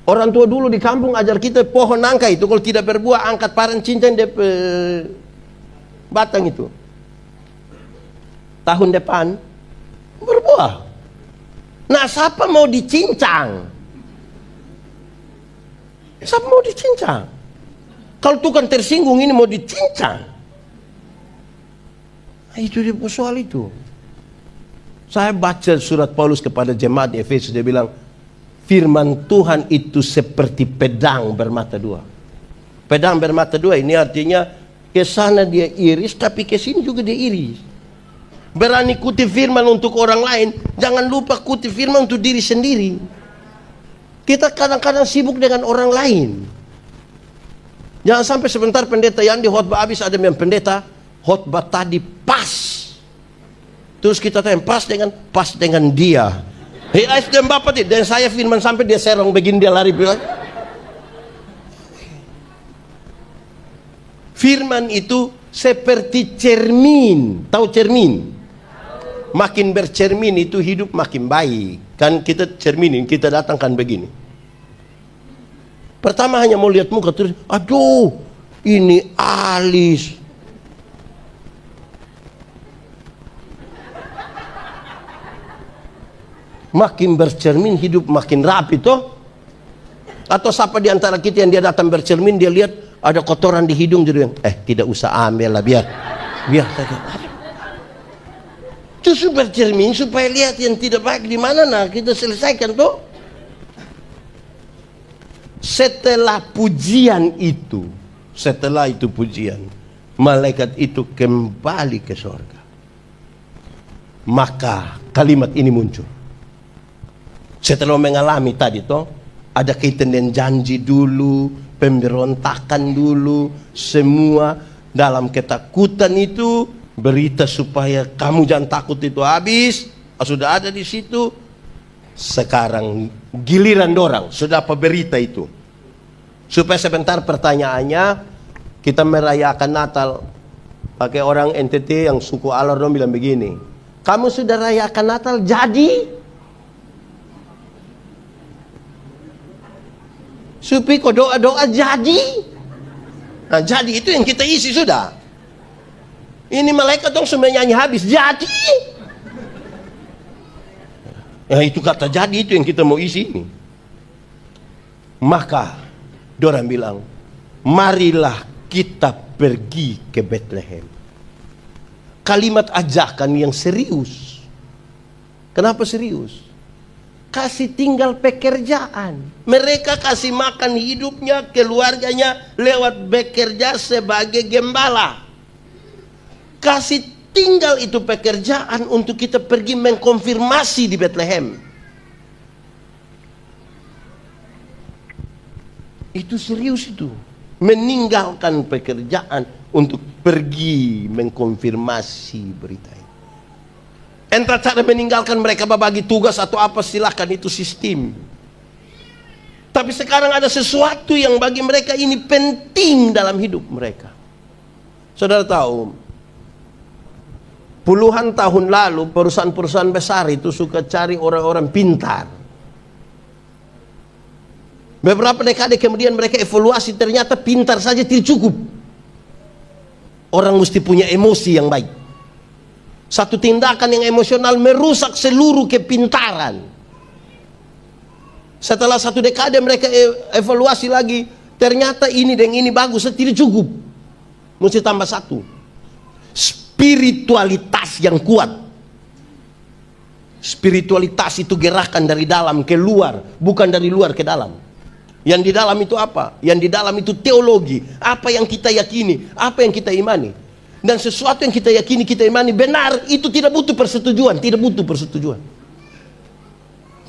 Orang tua dulu di kampung ajar kita pohon nangka itu kalau tidak berbuah angkat parang cincang di batang itu. Tahun depan berbuah. Nah, siapa mau dicincang? Siapa mau dicincang? Kalau tukang tersinggung ini mau dicincang. Nah, itu dia soal itu. Saya baca surat Paulus kepada jemaat di Efesus, dia bilang, firman Tuhan itu seperti pedang bermata dua. Pedang bermata dua ini artinya ke sana dia iris, tapi ke sini juga dia iris. Berani kutip firman untuk orang lain, jangan lupa kutip firman untuk diri sendiri. Kita kadang-kadang sibuk dengan orang lain. Jangan sampai sebentar pendeta yang di khotbah habis ada yang pendeta khotbah tadi pas. Terus kita tanya pas dengan dia. Dan bapak dan saya firman sampai dia serong begini, dia lari bilang. Firman itu seperti cermin. Tahu cermin? Makin bercermin itu hidup makin baik. Kan kita cerminin, kita datangkan begini. Pertama hanya mau lihat muka terus, aduh, ini alis. Makin bercermin hidup makin rapi toh. Atau siapa di antara kita yang dia datang bercermin, dia lihat ada kotoran di hidung, dia bilang, tidak usah ambil lah, biar saja. Justru bercermin supaya lihat yang tidak baik di mana, nah kita selesaikan toh. Setelah itu pujian, malaikat itu kembali ke surga. Maka kalimat ini muncul. Setelah mengalami tadi toh, ada kaitan dengan janji dulu, pemberontakan dulu, semua dalam ketakutan itu, berita supaya kamu jangan takut itu habis, sudah ada di situ. Sekarang giliran dorang, sudah apa berita itu? Supaya sebentar pertanyaannya, kita merayakan Natal, pakai orang NTT yang suku Alor dong bilang begini, kamu sudah rayakan Natal jadi? Supaya kok doa-doa jadi. Nah, jadi itu yang kita isi sudah. Ini malaikat dong sudah nyanyi habis, jadi. Ya itu kata jadi itu yang kita mau isi ini. Maka dorang bilang, marilah kita pergi ke Bethlehem. Kalimat ajakan yang serius. Kenapa serius? Kasih tinggal pekerjaan. Mereka kasih makan hidupnya, keluarganya lewat bekerja sebagai gembala. Kasih tinggal itu pekerjaan untuk kita pergi mengkonfirmasi di Bethlehem. Itu serius itu. Meninggalkan pekerjaan untuk pergi mengkonfirmasi berita ini. Entah cara meninggalkan, mereka bagi tugas atau apa, silakan, itu sistem. Tapi sekarang ada sesuatu yang bagi mereka ini penting dalam hidup mereka. Saudara tahu, puluhan tahun lalu perusahaan-perusahaan besar itu suka cari orang-orang pintar. Beberapa dekade kemudian mereka evaluasi, ternyata pintar saja tidak cukup. Orang mesti punya emosi yang baik. Satu tindakan yang emosional merusak seluruh kepintaran. Setelah satu dekade mereka evaluasi lagi, ternyata ini dan ini bagus, tidak cukup. Mesti tambah satu. Spiritualitas yang kuat. Spiritualitas itu gerakan dari dalam ke luar, bukan dari luar ke dalam. Yang di dalam itu apa? Yang di dalam itu teologi. Apa yang kita yakini, apa yang kita imani. Dan sesuatu yang kita yakini, kita imani benar, itu tidak butuh persetujuan. Tidak butuh persetujuan.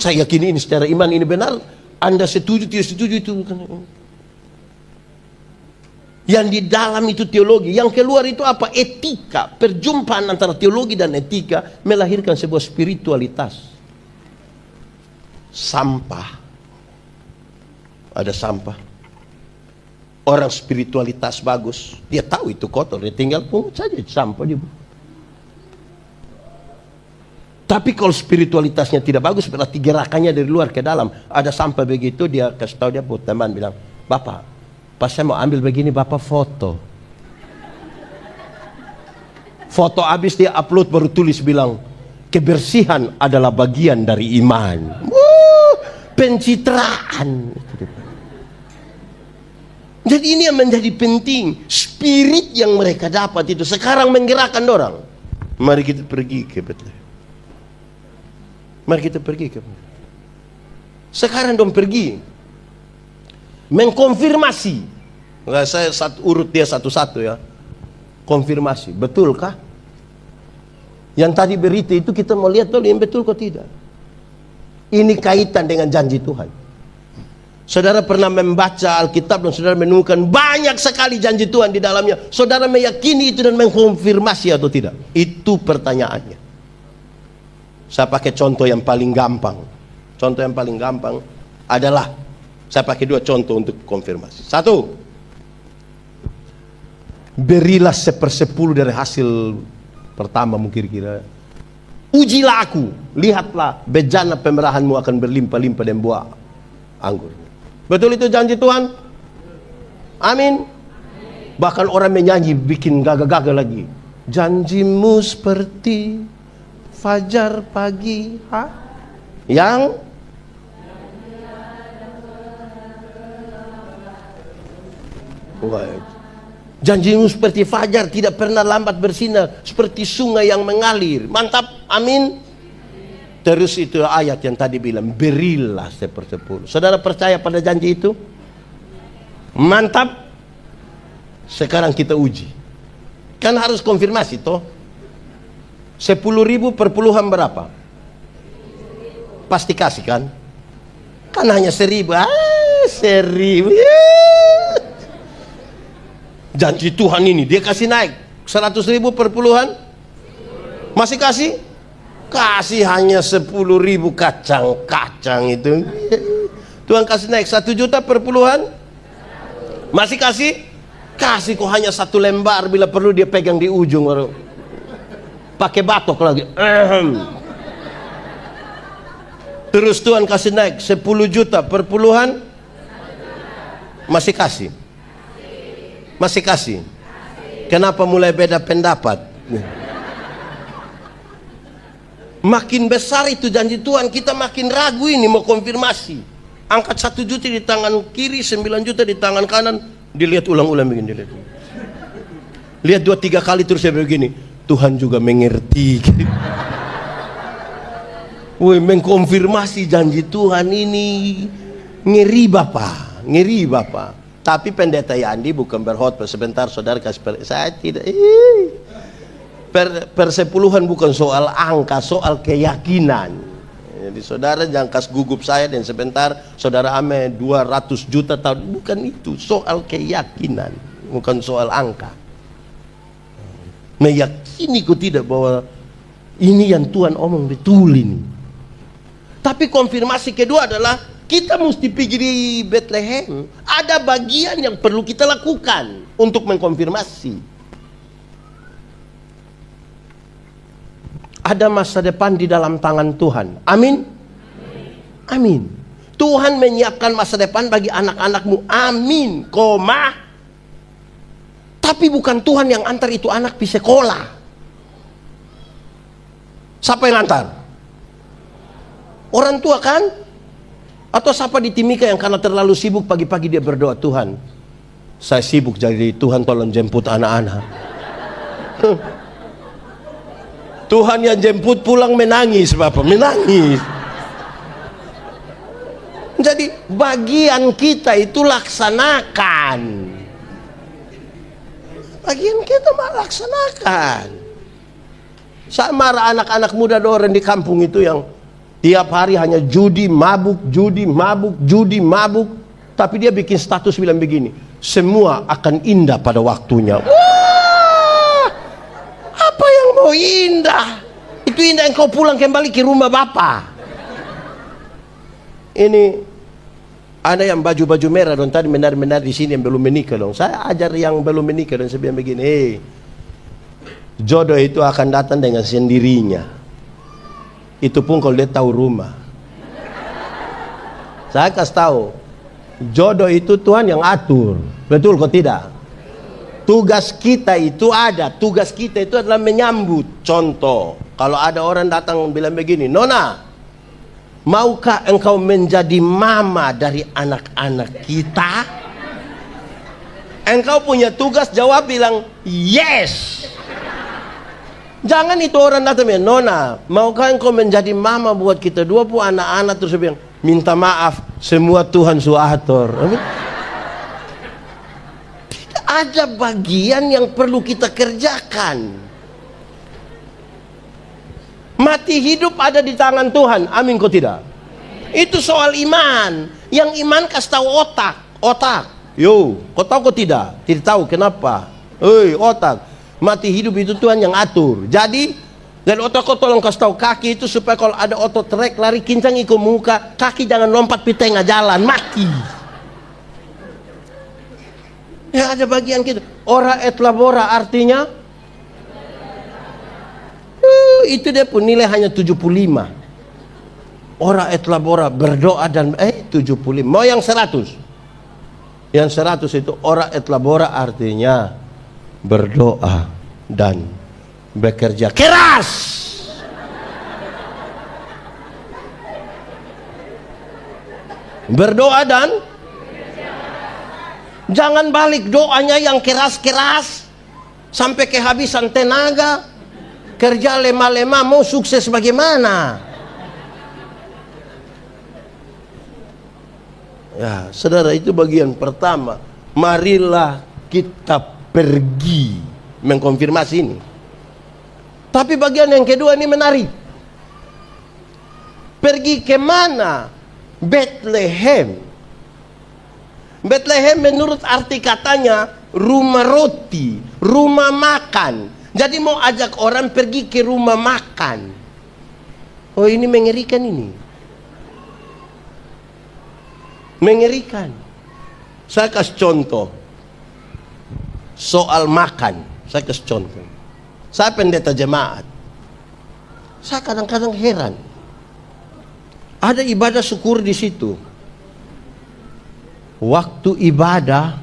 Saya yakini ini secara iman ini benar, Anda setuju, tidak setuju, itu bukan. Yang di dalam itu teologi. Yang keluar itu apa? Etika. Perjumpaan antara teologi dan etika melahirkan sebuah spiritualitas. Sampah. Ada sampah. Orang spiritualitas bagus, dia tahu itu kotor, dia tinggal pungut saja sampah dia. Tapi kalau spiritualitasnya tidak bagus, berarti gerakannya dari luar ke dalam. Ada sampah begitu, dia kasih tahu, dia buat teman bilang, "Bapak, pas saya mau ambil begini, Bapak foto." Foto habis dia upload, baru tulis bilang, "Kebersihan adalah bagian dari iman." Pencitraan. Jadi ini yang menjadi penting. Spirit yang mereka dapat itu sekarang menggerakkan orang. Mari kita pergi ke Bethlehem. Mari kita pergi ke Bethlehem. Sekarang dong pergi mengkonfirmasi. Nggak, saya urut dia satu-satu ya. Konfirmasi, betulkah? Yang tadi berita itu kita mau lihat dulu yang betul kok tidak. Ini kaitan dengan janji Tuhan. Saudara pernah membaca Alkitab dan saudara menemukan banyak sekali janji Tuhan di dalamnya. Saudara meyakini itu dan mengkonfirmasi atau tidak? Itu pertanyaannya. Saya pakai contoh yang paling gampang. Contoh yang paling gampang adalah, saya pakai dua contoh untuk konfirmasi. Satu, berilah 1/10 dari hasil pertama mungkin kira. Ujilah aku, lihatlah bejana pemerahanmu akan berlimpah-limpah dan buah anggur. Betul itu janji Tuhan? Amin. Bahkan orang menyanyi bikin gagah-gagah lagi. Janjimu seperti fajar pagi. Yang janjimu seperti fajar, tidak pernah lambat bersinar, seperti sungai yang mengalir. Mantap, amin. Terus itu ayat yang tadi bilang, berilah 1/10. Saudara percaya pada janji itu? Mantap. Sekarang kita uji. Kan harus konfirmasi toh. 10.000 per puluhan berapa? Pasti kasih kan? Kan hanya 1.000. 1.000. Janji Tuhan ini dia kasih naik 100.000 per puluhan. Masih kasih? Kasih hanya 10.000 kacang-kacang itu. Tuhan kasih naik 1 juta per puluhan. Masih kasih? Kasih kok hanya 1 lembar, bila perlu dia pegang di ujung. Pakai batok lagi. Terus Tuhan kasih naik 10 juta per puluhan. Masih kasih? Masih kasih? Kenapa mulai beda pendapat? Makin besar itu janji Tuhan, kita makin ragu ini mau konfirmasi. Angkat 1 juta di tangan kiri, 9 juta di tangan kanan, dilihat ulang-ulang begini, dilihat. Lihat 2-3 kali terus saya begini, Tuhan juga mengerti. Woi, mengkonfirmasi janji Tuhan ini ngeri Bapak, ngeri Bapak. Tapi pendeta Yandi bukan berkhotbah sebentar, saudara kasih saya tidak. persepuluhan bukan soal angka, soal keyakinan. Jadi saudara jangan kas gugup saya dan sebentar saudara ame 200 juta tahun. Bukan itu, soal keyakinan, bukan soal angka. Meyakini ku tidak bahwa ini yang Tuhan omong betul ini. Tapi konfirmasi kedua adalah kita mesti pergi di Bethlehem. Ada bagian yang perlu kita lakukan untuk mengkonfirmasi. Ada masa depan di dalam tangan Tuhan. Amin. Amin. Tuhan menyiapkan masa depan bagi anak-anakmu. Amin. Koma. Tapi bukan Tuhan yang antar itu anak pergi sekolah. Siapa yang antar? Orang tua kan? Atau siapa di Timika yang karena terlalu sibuk pagi-pagi dia berdoa, Tuhan, saya sibuk jadi Tuhan tolong jemput anak-anak. Tuhan yang jemput pulang menangis, Bapak, menangis. Jadi bagian kita itu laksanakan. Bagian kita laksanakan. Sama anak-anak muda orang di kampung itu yang tiap hari hanya judi, mabuk, judi, mabuk, judi, mabuk. Tapi dia bikin status bilang begini, semua akan indah pada waktunya. Apa yang mau indah? Itu indah engkau pulang kembali ke rumah Bapak. Ini ada yang baju-baju merah dong, tadi benar-benar di sini yang belum menikah dong. Saya ajar yang belum menikah dan saya bilang begini, jodoh itu akan datang dengan sendirinya. Itu pun kalau dia tahu rumah. Saya kasih tahu, jodoh itu Tuhan yang atur. Betul kok tidak? Tugas kita itu ada. Tugas kita itu adalah menyambut. Contoh, kalau ada orang datang bilang begini, Nona, maukah engkau menjadi mama dari anak-anak kita? Engkau punya tugas jawab bilang yes. Jangan itu orang datang bilang, Nona, maukah engkau menjadi mama buat kita 20 anak-anak? Terus dia bilang, minta maaf, semua Tuhan sudah atur. Tidak ada bagian yang perlu kita kerjakan. Mati hidup ada di tangan Tuhan. Amin kok tidak? Itu soal iman. Yang iman kasih tahu otak. Yo, kau tahu kok tidak? Tidak tahu kenapa? Otak. Mati hidup itu Tuhan yang atur. Jadi dan otak kau tolong kasih tahu kaki itu supaya kalau ada otot trek lari kincang ikut muka, kaki jangan lompat di tengah jalan, mati. Ya ada bagian gitu. Ora et labora artinya itu dia pun nilai hanya 75. Ora et labora berdoa dan 75. Mau yang 100? Yang 100 itu ora et labora artinya berdoa dan bekerja keras. Berdoa dan jangan balik doanya yang keras-keras sampai kehabisan tenaga, kerja lemah-lemah, mau sukses bagaimana? Ya, saudara, itu bagian pertama. Marilah kita pergi mengkonfirmasi ini. Tapi bagian yang kedua ini menarik. Pergi kemana? Bethlehem. Bethlehem menurut arti katanya rumah roti, rumah makan. Jadi mau ajak orang pergi ke rumah makan. Oh, ini mengerikan ini. Mengerikan. Saya kasih contoh. Soal makan, saya kasih contoh. Saya pendeta jemaat. Saya kadang-kadang heran. Ada ibadah syukur di situ. Waktu ibadah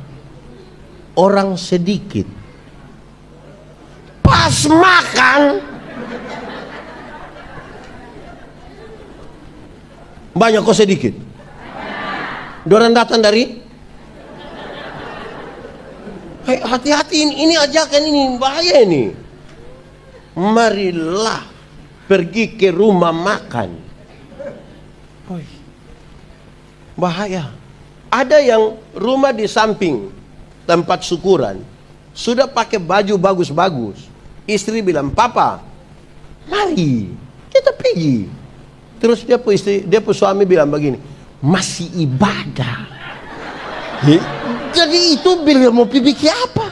orang sedikit. Pas makan banyak kok sedikit. Dorang datang dari hati-hati, ini ajakan ini bahaya ini. Marilah pergi ke rumah makan. Bahaya. Ada yang rumah di samping tempat syukuran sudah pakai baju bagus-bagus, Istri bilang, "Papa, mari kita pergi." Terus dia pun suami bilang begini, "Masih ibadah." Jadi itu bilang mau pergi apa?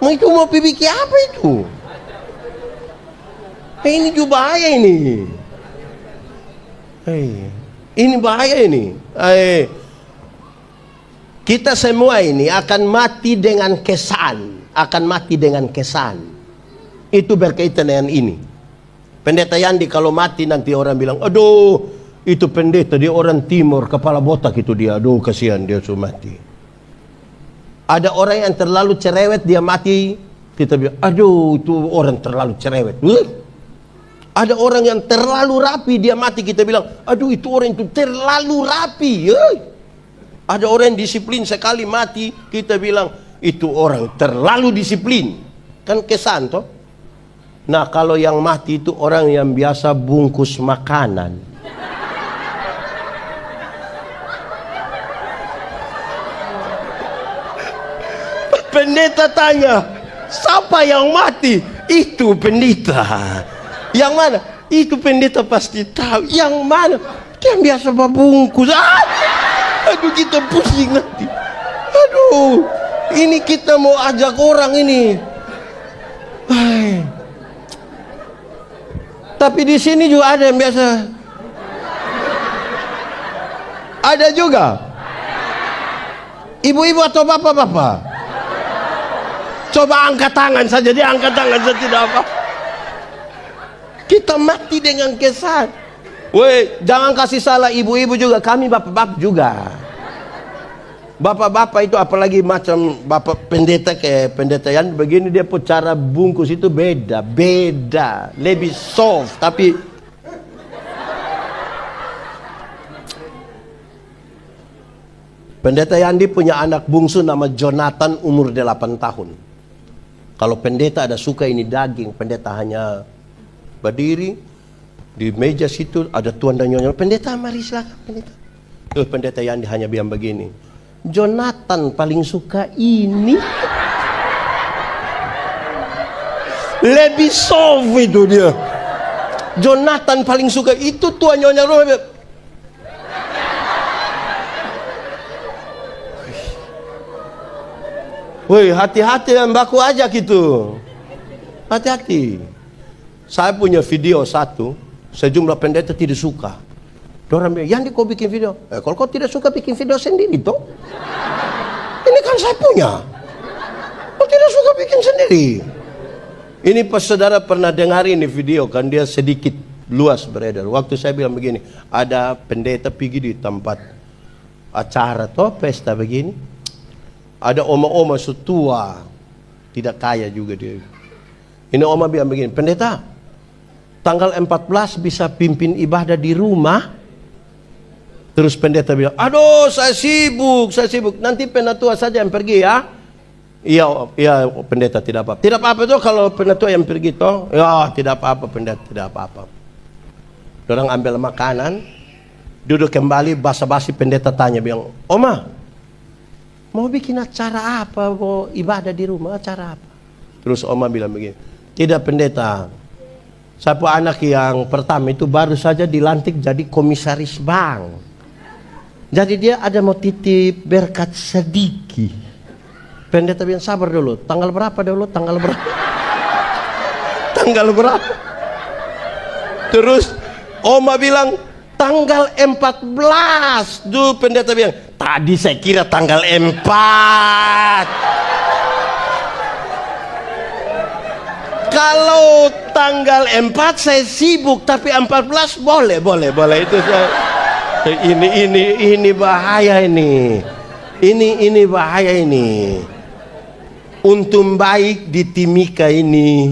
Itu mau pergi apa itu? Ini juga bahaya ini. Ini bahaya ini. Kita semua ini akan mati dengan kesan. Akan mati dengan kesan. Itu berkaitan dengan ini. Pendeta Yandi kalau mati nanti orang bilang, "Aduh, itu pendeta, dia orang timur, kepala botak itu dia. Aduh, kasihan dia sudah mati." Ada orang yang terlalu cerewet, dia mati. Kita bilang, "Aduh, itu orang terlalu cerewet." Ada orang yang terlalu rapi, dia mati, kita bilang, "Aduh, itu orang itu terlalu rapi." Ada orang yang disiplin sekali mati, kita bilang, "Itu orang terlalu disiplin." Kan kesan toh. Nah, kalau yang mati itu orang yang biasa bungkus makanan. Pendeta tanya, "Siapa yang mati?" "Itu pendeta." "Yang mana?" "Itu pendeta pasti tahu." "Yang mana?" "Yang biasa membungkus." Aduh, kita pusing nanti. Aduh, ini kita mau ajak orang ini. Tapi di sini juga ada yang biasa. Ada juga. Ibu-ibu atau bapak-bapak? Coba angkat tangan saja, dia angkat tangan saja, tidak apa. Kita mati dengan kesan. Woi, jangan kasih salah ibu-ibu juga, kami bapak-bapak juga. Bapak-bapak itu apalagi macam bapak pendeta kayak pendeta yang begini, dia pun cara bungkus itu beda, lebih soft. Tapi pendeta Yandi punya anak bungsu nama Jonathan, umur 8 tahun. Kalau pendeta ada suka ini daging, pendeta hanya berdiri di meja situ, ada tuan dan nyonya, "Pendeta, mari silakan pendeta." Pendeta Yandi hanya bilang begini, "Jonathan paling suka ini." Lebih soft itu dia. Jonathan paling suka itu, tuan nyonya rumah. Woi, hati-hati yang baku ajak itu. Hati-hati. Saya punya video satu, sejumlah pendeta tidak suka. Orang bilang, "Yandi, kau bikin video." Kalau kau tidak suka bikin video sendiri toh. Ini kan saya punya. Kau tidak suka bikin sendiri. Ini pas saudara pernah dengar ini video kan, dia sedikit luas beredar. Waktu saya bilang begini, ada pendeta pergi di tempat acara toh, pesta begini. Ada oma-oma setua, tidak kaya juga dia. Ini oma bilang begini, "Pendeta, tanggal 14 bisa pimpin ibadah di rumah?" Terus pendeta bilang, "Aduh, saya sibuk. Nanti penatua saja yang pergi ya." Iya, pendeta, tidak apa-apa. "Tidak apa-apa toh kalau penatua yang pergi toh?" "Ya, tidak apa-apa pendeta, tidak apa-apa." Orang ambil makanan, duduk kembali, basa-basi pendeta tanya, bilang, "Oma, mau bikin acara apa? Mau ibadah di rumah, acara apa?" Terus oma bilang begini, "Tidak pendeta, saya punya anak yang pertama itu baru saja dilantik jadi komisaris bank. Jadi dia ada mau titip berkat sedikit." Pendeta bilang, "Sabar dulu, tanggal berapa dulu? Tanggal berapa?" "Tanggal berapa?" Terus oma bilang, "Tanggal 14. Duh, pendeta bilang, "Tadi saya kira tanggal 4. Kalau tanggal 4 saya sibuk, tapi 14 boleh. Itu saya, ini bahaya ini. Ini bahaya ini. Untung baik di Timika ini.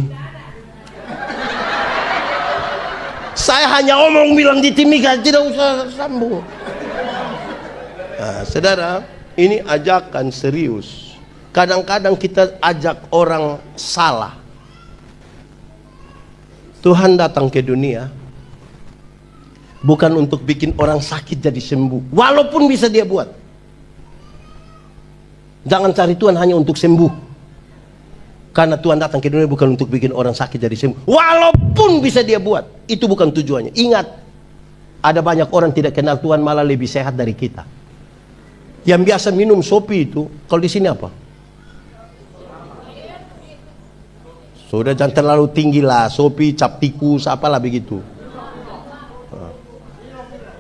Saya hanya omong bilang di Timika, tidak usah sambung." Nah, saudara, ini ajakan serius. Kadang-kadang kita ajak orang salah. Tuhan datang ke dunia bukan untuk bikin orang sakit jadi sembuh, walaupun bisa dia buat. Jangan cari Tuhan hanya untuk sembuh. Karena Tuhan datang ke dunia bukan untuk bikin orang sakit jadi sembuh. Walaupun bisa dia buat, itu bukan tujuannya. Ingat, ada banyak orang tidak kenal Tuhan malah lebih sehat dari kita. Yang biasa minum sopi itu, kalau di sini apa? Sudah jangan terlalu tinggi lah, sopi, cap tikus, apalah begitu.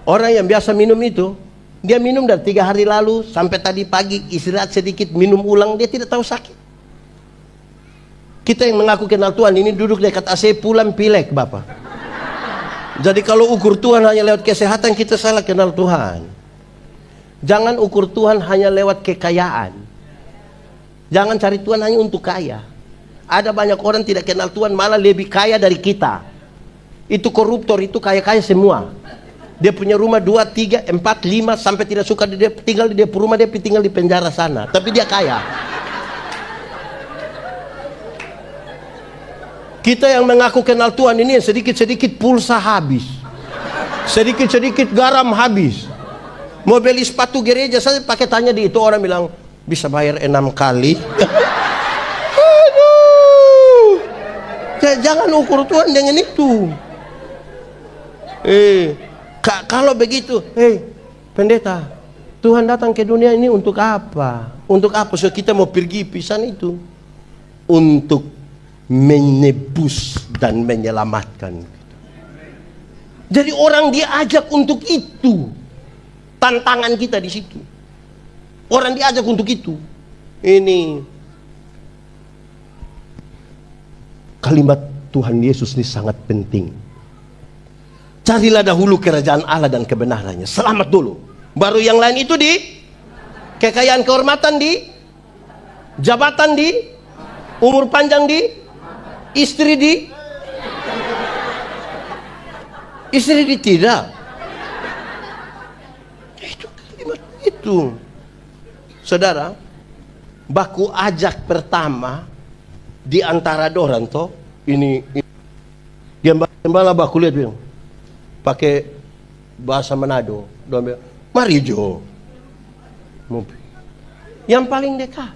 Orang yang biasa minum itu, dia minum dari 3 hari lalu sampai tadi pagi, istirahat sedikit, minum ulang, dia tidak tahu sakit. Kita yang mengaku kenal Tuhan ini duduk dekat AC pulang pilek Bapak. Jadi kalau ukur Tuhan hanya lewat kesehatan, kita salah kenal Tuhan. Jangan ukur Tuhan hanya lewat kekayaan. Jangan cari Tuhan hanya untuk kaya. Ada banyak orang tidak kenal Tuhan malah lebih kaya dari kita. Itu koruptor, itu kaya-kaya semua. Dia punya rumah 2, 3, 4, 5 sampai tidak suka dia tinggal di dia rumah, dia tinggal di penjara sana. Tapi dia kaya. Kita yang mengaku kenal Tuhan ini sedikit-sedikit pulsa habis. Sedikit-sedikit garam habis. Mau beli sepatu gereja saja pakai tanya di itu, orang bilang bisa bayar 6 kali. Aduh. Jangan ukur Tuhan dengan itu. Kalau begitu, pendeta, Tuhan datang ke dunia ini untuk apa? Untuk apa? So kita mau pergi pisan itu. Untuk menebus dan menyelamatkan. Jadi orang diajak untuk itu. Tantangan kita di situ. Orang diajak untuk itu. Ini kalimat Tuhan Yesus ini sangat penting. Carilah dahulu kerajaan Allah dan kebenarannya. Selamat dulu. Baru yang lain itu di kekayaan, kehormatan di, jabatan di, umur panjang di, istri di tidak. Itu kalimat itu. Saudara, baku ajak pertama di antara dorang toh ini gembala baku lihat bilang pakai bahasa Manado, dia bilang, mari Jo. Yang paling dekat.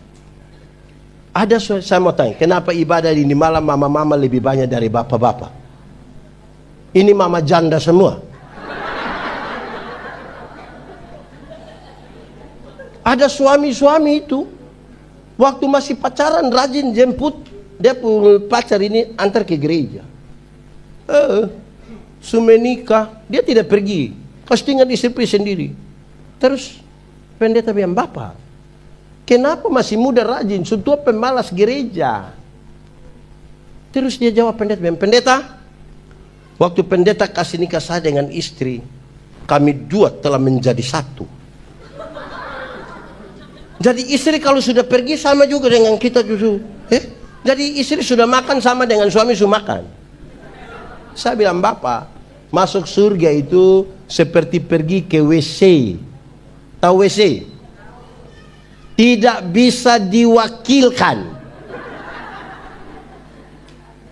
Ada saya mau tanya, kenapa ibadah ini malam mama-mama lebih banyak dari bapak-bapak? Ini mama janda semua. Ada suami-suami itu, waktu masih pacaran rajin jemput dia punya pacar ini antar ke gereja. Sumenikah, dia tidak pergi, kasih istri sendiri. Terus pendeta bilang, Bapak, kenapa masih muda rajin, sudah pemalas gereja? Terus dia jawab pendeta, waktu pendeta kasih nikah saya dengan istri, kami dua telah menjadi satu. Jadi istri kalau sudah pergi sama juga dengan kita justru. Jadi istri sudah makan sama dengan suami sudah makan. Saya bilang, Bapak, masuk surga itu seperti pergi ke WC. Tahu WC? Tidak bisa diwakilkan.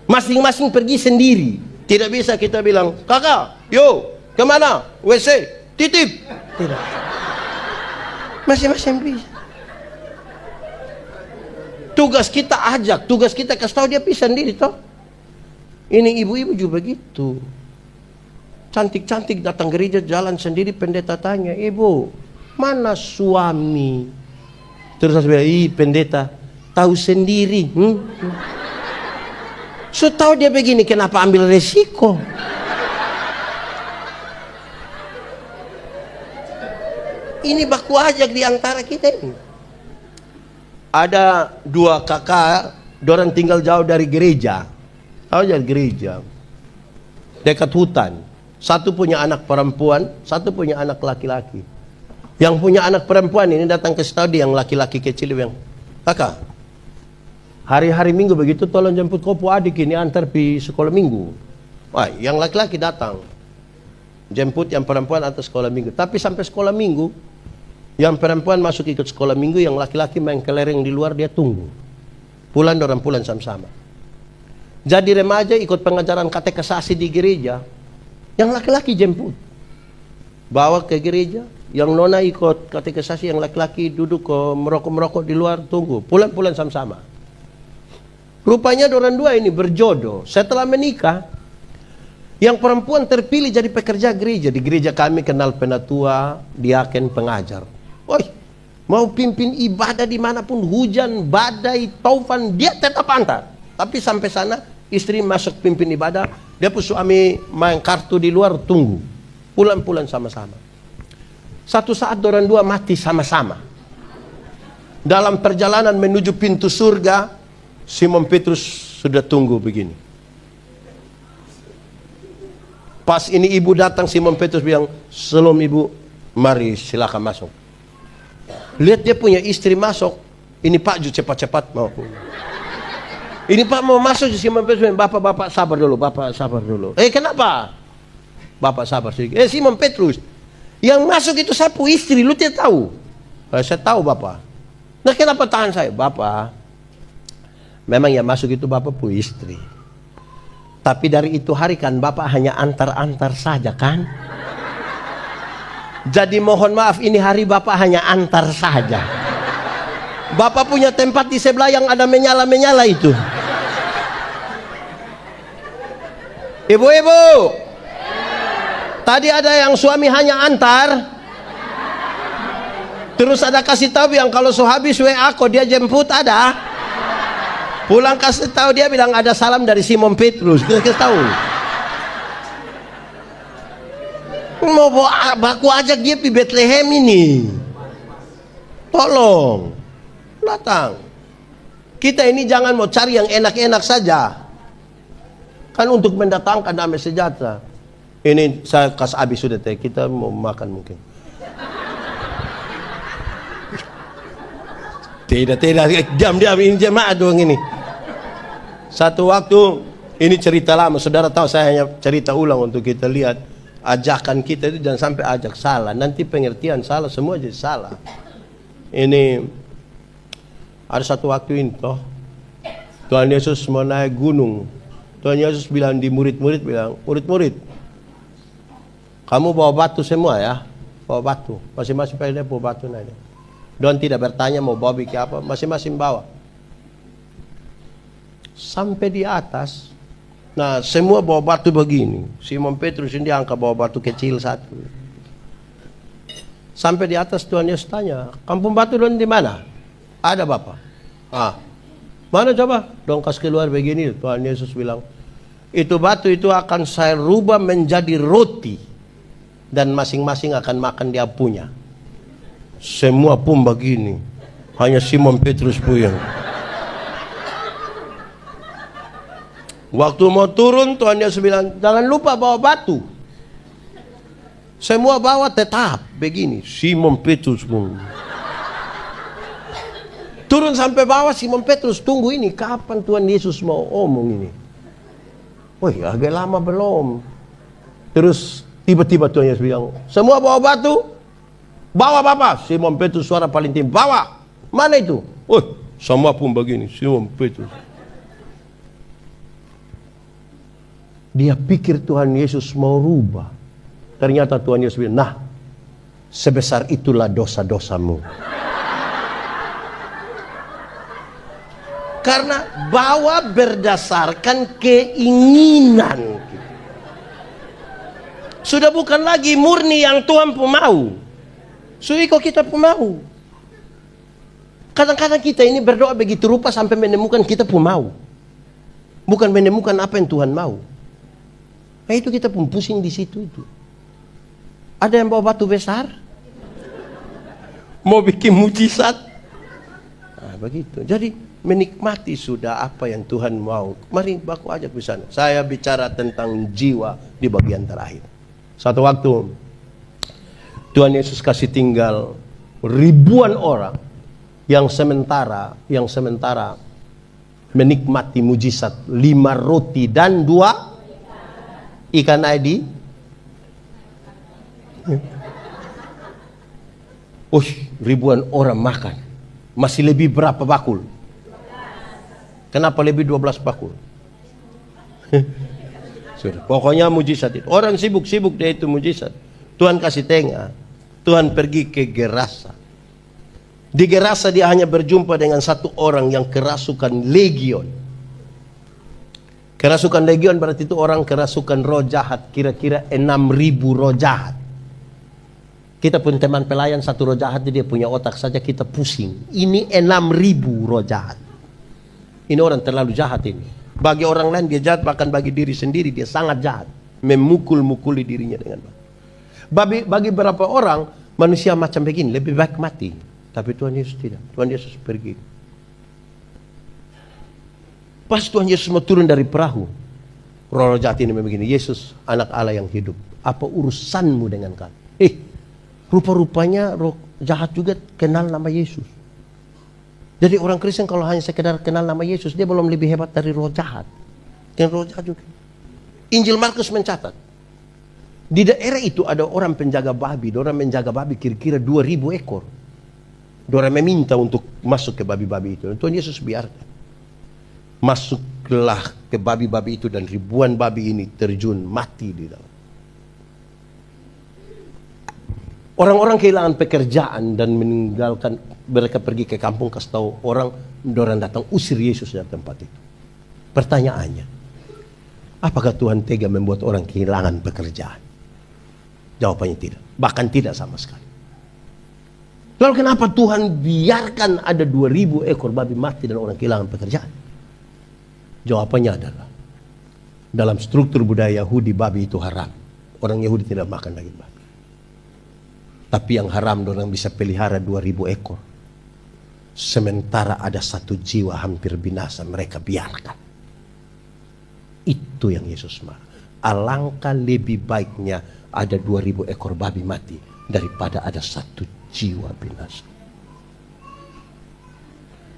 Masing-masing pergi sendiri. Tidak bisa kita bilang, kakak, yo, kemana? WC, titip. Tidak. Masing-masing bisa. Tugas kita ajak, tugas kita kasih tahu, dia bisa sendiri toh. Ini ibu-ibu juga begitu. Cantik-cantik datang gereja jalan sendiri, pendeta tanya, ibu, mana suami? Terus saya bilang, pendeta, tahu sendiri. So tahu dia begini, kenapa ambil resiko? Ini baku ajak di antara kita ini. Ada 2 kakak, dorang tinggal jauh dari gereja. Tahu dari gereja. Dekat hutan. Satu punya anak perempuan, satu punya anak laki-laki. Yang punya anak perempuan ini datang ke studi, yang laki-laki kecil yang, kakak, hari-hari minggu begitu tolong jemput kopo adik ini antar pi sekolah minggu. Wah, yang laki-laki datang jemput yang perempuan antar sekolah minggu. Tapi sampai sekolah minggu, yang perempuan masuk ikut sekolah minggu, yang laki-laki main kelereng di luar, dia tunggu. Pulang orang pulang sama-sama. Jadi remaja ikut pengajaran katekisasi di gereja, yang laki-laki jemput, bawa ke gereja. Yang nona ikut katekisasi, yang laki-laki duduk merokok-merokok di luar, tunggu. Pulang-pulang sama-sama. Rupanya orang dua ini berjodoh. Setelah menikah, yang perempuan terpilih jadi pekerja gereja. Di gereja kami kenal penatua, diaken, pengajar. Woi, mau pimpin ibadah dimanapun, hujan, badai, taufan, dia tetap antar. Tapi sampai sana, istri masuk pimpin ibadah, dia pun suami main kartu di luar, tunggu. Pulang-pulang sama-sama. Satu saat orang dua mati sama-sama. Dalam perjalanan menuju pintu surga, Simon Petrus sudah tunggu begini. Pas ini ibu datang, Simon Petrus bilang, "Shalom ibu, mari silakan masuk." Lihat dia punya istri masuk. Ini Pak, cepat-cepat mau. Ini Pak mau masuk, Simon Petrus bilang, "Bapak sabar dulu, Bapak sabar dulu." Kenapa? Bapak sabar sedikit. Simon Petrus, yang masuk itu sapu istri, lu tidak tahu? Saya tahu Bapak. Nah kenapa tahan saya? Bapak, memang yang masuk itu Bapak pu istri. Tapi dari itu hari kan Bapak hanya antar-antar saja kan? Jadi mohon maaf, ini hari Bapak hanya antar saja. Bapak punya tempat di sebelah yang ada menyala-menyala itu. Ibu-ibu, tadi ada yang suami hanya antar. Terus ada kasih tahu yang kalau habis WA kok dia jemput ada. Pulang kasih tahu dia bilang ada salam dari Simon Petrus. Kita tahu. Mau baku ajak dia di Bethlehem ini. Tolong datang. Kita ini jangan mau cari yang enak-enak saja. Kan untuk mendatangkan damai sejahtera. Ini saya kasih habis sudah teh. Kita mau makan mungkin. Tidak, diam ini jemaah doang ini. Satu waktu, ini cerita lama, saudara tahu saya hanya cerita ulang untuk kita lihat. Ajakan kita itu jangan sampai ajak salah, nanti pengertian salah, semua jadi salah. Ini, ada satu waktu ini toh, Tuhan Yesus mau naik gunung. Tuhan Yesus bilang di murid-murid, murid-murid, kamu bawa batu semua ya, bawa batu, masing-masing pada bawa batu naik. Don tidak bertanya mau bawa bikin apa, masing-masing bawa. Sampai di atas, nah semua bawa batu begini. Simon Petrus ini angkat bawa batu kecil satu. Sampai di atas Tuhan Yesus tanya, kampung batu don di mana? Ada Bapak. Mana coba? Dong kasih keluar begini. Tuhan Yesus bilang, itu batu itu akan saya rubah menjadi roti dan masing-masing akan makan dia punya. Semua pun begini, hanya Simon Petrus puyeng. Waktu mau turun Tuhan Yesus bilang, jangan lupa bawa batu. Semua bawa tetap begini. Simon Petrus pun turun sampai bawah. Simon Petrus tunggu ini, kapan Tuhan Yesus mau omong ini? Wih, agak lama belum. Terus tiba-tiba Tuhan Yesus bilang, semua bawa batu. Bawa Bapak. Simon Petrus suara paling tinggi, bawa. Mana itu? Semua pun begini. Simon Petrus. Dia pikir Tuhan Yesus mau rubah. Ternyata Tuhan Yesus bilang, nah, sebesar itulah dosa-dosamu. Karena bawa berdasarkan keinginan. Sudah bukan lagi murni yang Tuhan pun mau. Kok kita pun mau. Kadang-kadang kita ini berdoa begitu rupa sampai menemukan kita pun mau. Bukan menemukan apa yang Tuhan mau. Nah itu kita pun pusing di situ itu. Ada yang bawa batu besar, mau bikin mujizat. Nah, begitu. Jadi menikmati sudah apa yang Tuhan mau. Mari baku ajak ke sana. Saya bicara tentang jiwa di bagian terakhir. Satu waktu Tuhan Yesus kasih tinggal ribuan orang yang sementara menikmati mujizat 5 roti dan 2 ikan aidi. Ribuan orang makan. Masih lebih berapa bakul? Kenapa lebih 12 bakul? Pokoknya mujizat itu. Orang sibuk-sibuk dia itu mujizat. Tuhan kasih tengah. Tuhan pergi ke Gerasa. Di Gerasa dia hanya berjumpa dengan satu orang yang kerasukan legion. Kerasukan legion berarti itu orang kerasukan roh jahat. Kira-kira 6.000 roh jahat. Kita pun teman pelayan satu roh jahat, dia punya otak saja kita pusing. Ini 6.000 roh jahat. Ini orang terlalu jahat ini. Bagi orang lain dia jahat, bahkan bagi diri sendiri dia sangat jahat. Memukul-mukuli dirinya dengan baik. Bagi beberapa orang, manusia macam begini, lebih baik mati. Tapi Tuhan Yesus tidak. Tuhan Yesus pergi. Pas Tuhan Yesus mau turun dari perahu, roh jahat ini begini, Yesus anak Allah yang hidup. Apa urusanmu dengan kami? Rupa-rupanya roh jahat juga kenal nama Yesus. Jadi orang Kristen kalau hanya sekedar kenal nama Yesus, dia belum lebih hebat dari roh jahat. Dan roh jahat juga. Injil Markus mencatat, di daerah itu ada orang penjaga babi. Orang menjaga babi kira-kira 2.000 ekor. Orang meminta untuk masuk ke babi-babi itu. Dan Tuhan Yesus biarkan. Masuklah ke babi-babi itu dan ribuan babi ini terjun mati di dalam. Orang-orang kehilangan pekerjaan dan meninggalkan, mereka pergi ke kampung kasih tahu orang datang usir Yesus dari tempat itu. Pertanyaannya, apakah Tuhan tega membuat orang kehilangan pekerjaan? Jawabannya tidak, bahkan tidak sama sekali. Lalu kenapa Tuhan biarkan ada 2.000 ekor babi mati dan orang kehilangan pekerjaan? Jawabannya adalah, dalam struktur budaya Yahudi babi itu haram. Orang Yahudi tidak makan daging babi. Tapi yang haram orang bisa pelihara 2.000 ekor. Sementara ada satu jiwa hampir binasa, mereka biarkan. Itu yang Yesus marah. Alangkah lebih baiknya ada 2.000 ekor babi mati daripada ada satu jiwa binasa.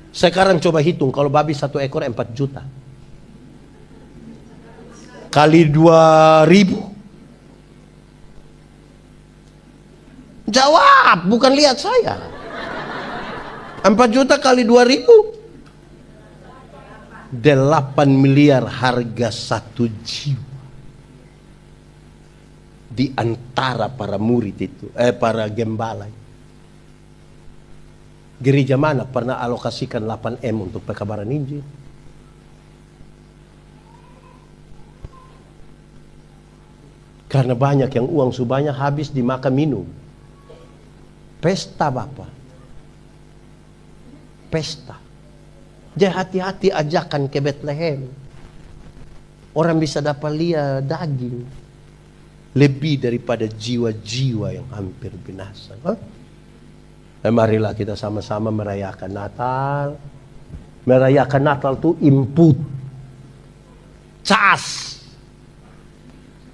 Sekarang coba hitung, kalau babi satu ekor 4 juta. Kali 2.000. Jawab, bukan lihat saya. 4 juta kali 2.000. 8 miliar harga satu jiwa. Di antara para murid itu, para gembala. Gereja mana pernah alokasikan 8M untuk pekabaran Injil? Karena banyak yang uang subahnya habis dimakan minum. Pesta Bapak. Pesta. Jadi hati-hati ajakan ke Bethlehem. Orang bisa dapat lihat daging. Lebih daripada jiwa-jiwa yang hampir binasa. Marilah kita sama-sama merayakan Natal. Merayakan Natal itu input. Cas.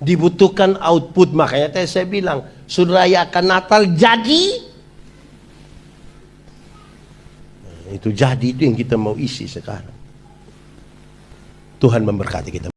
Dibutuhkan output. Makanya saya bilang, sudah rayakan Natal jadi. Itu jadi, itu yang kita mau isi sekarang. Tuhan memberkati kita.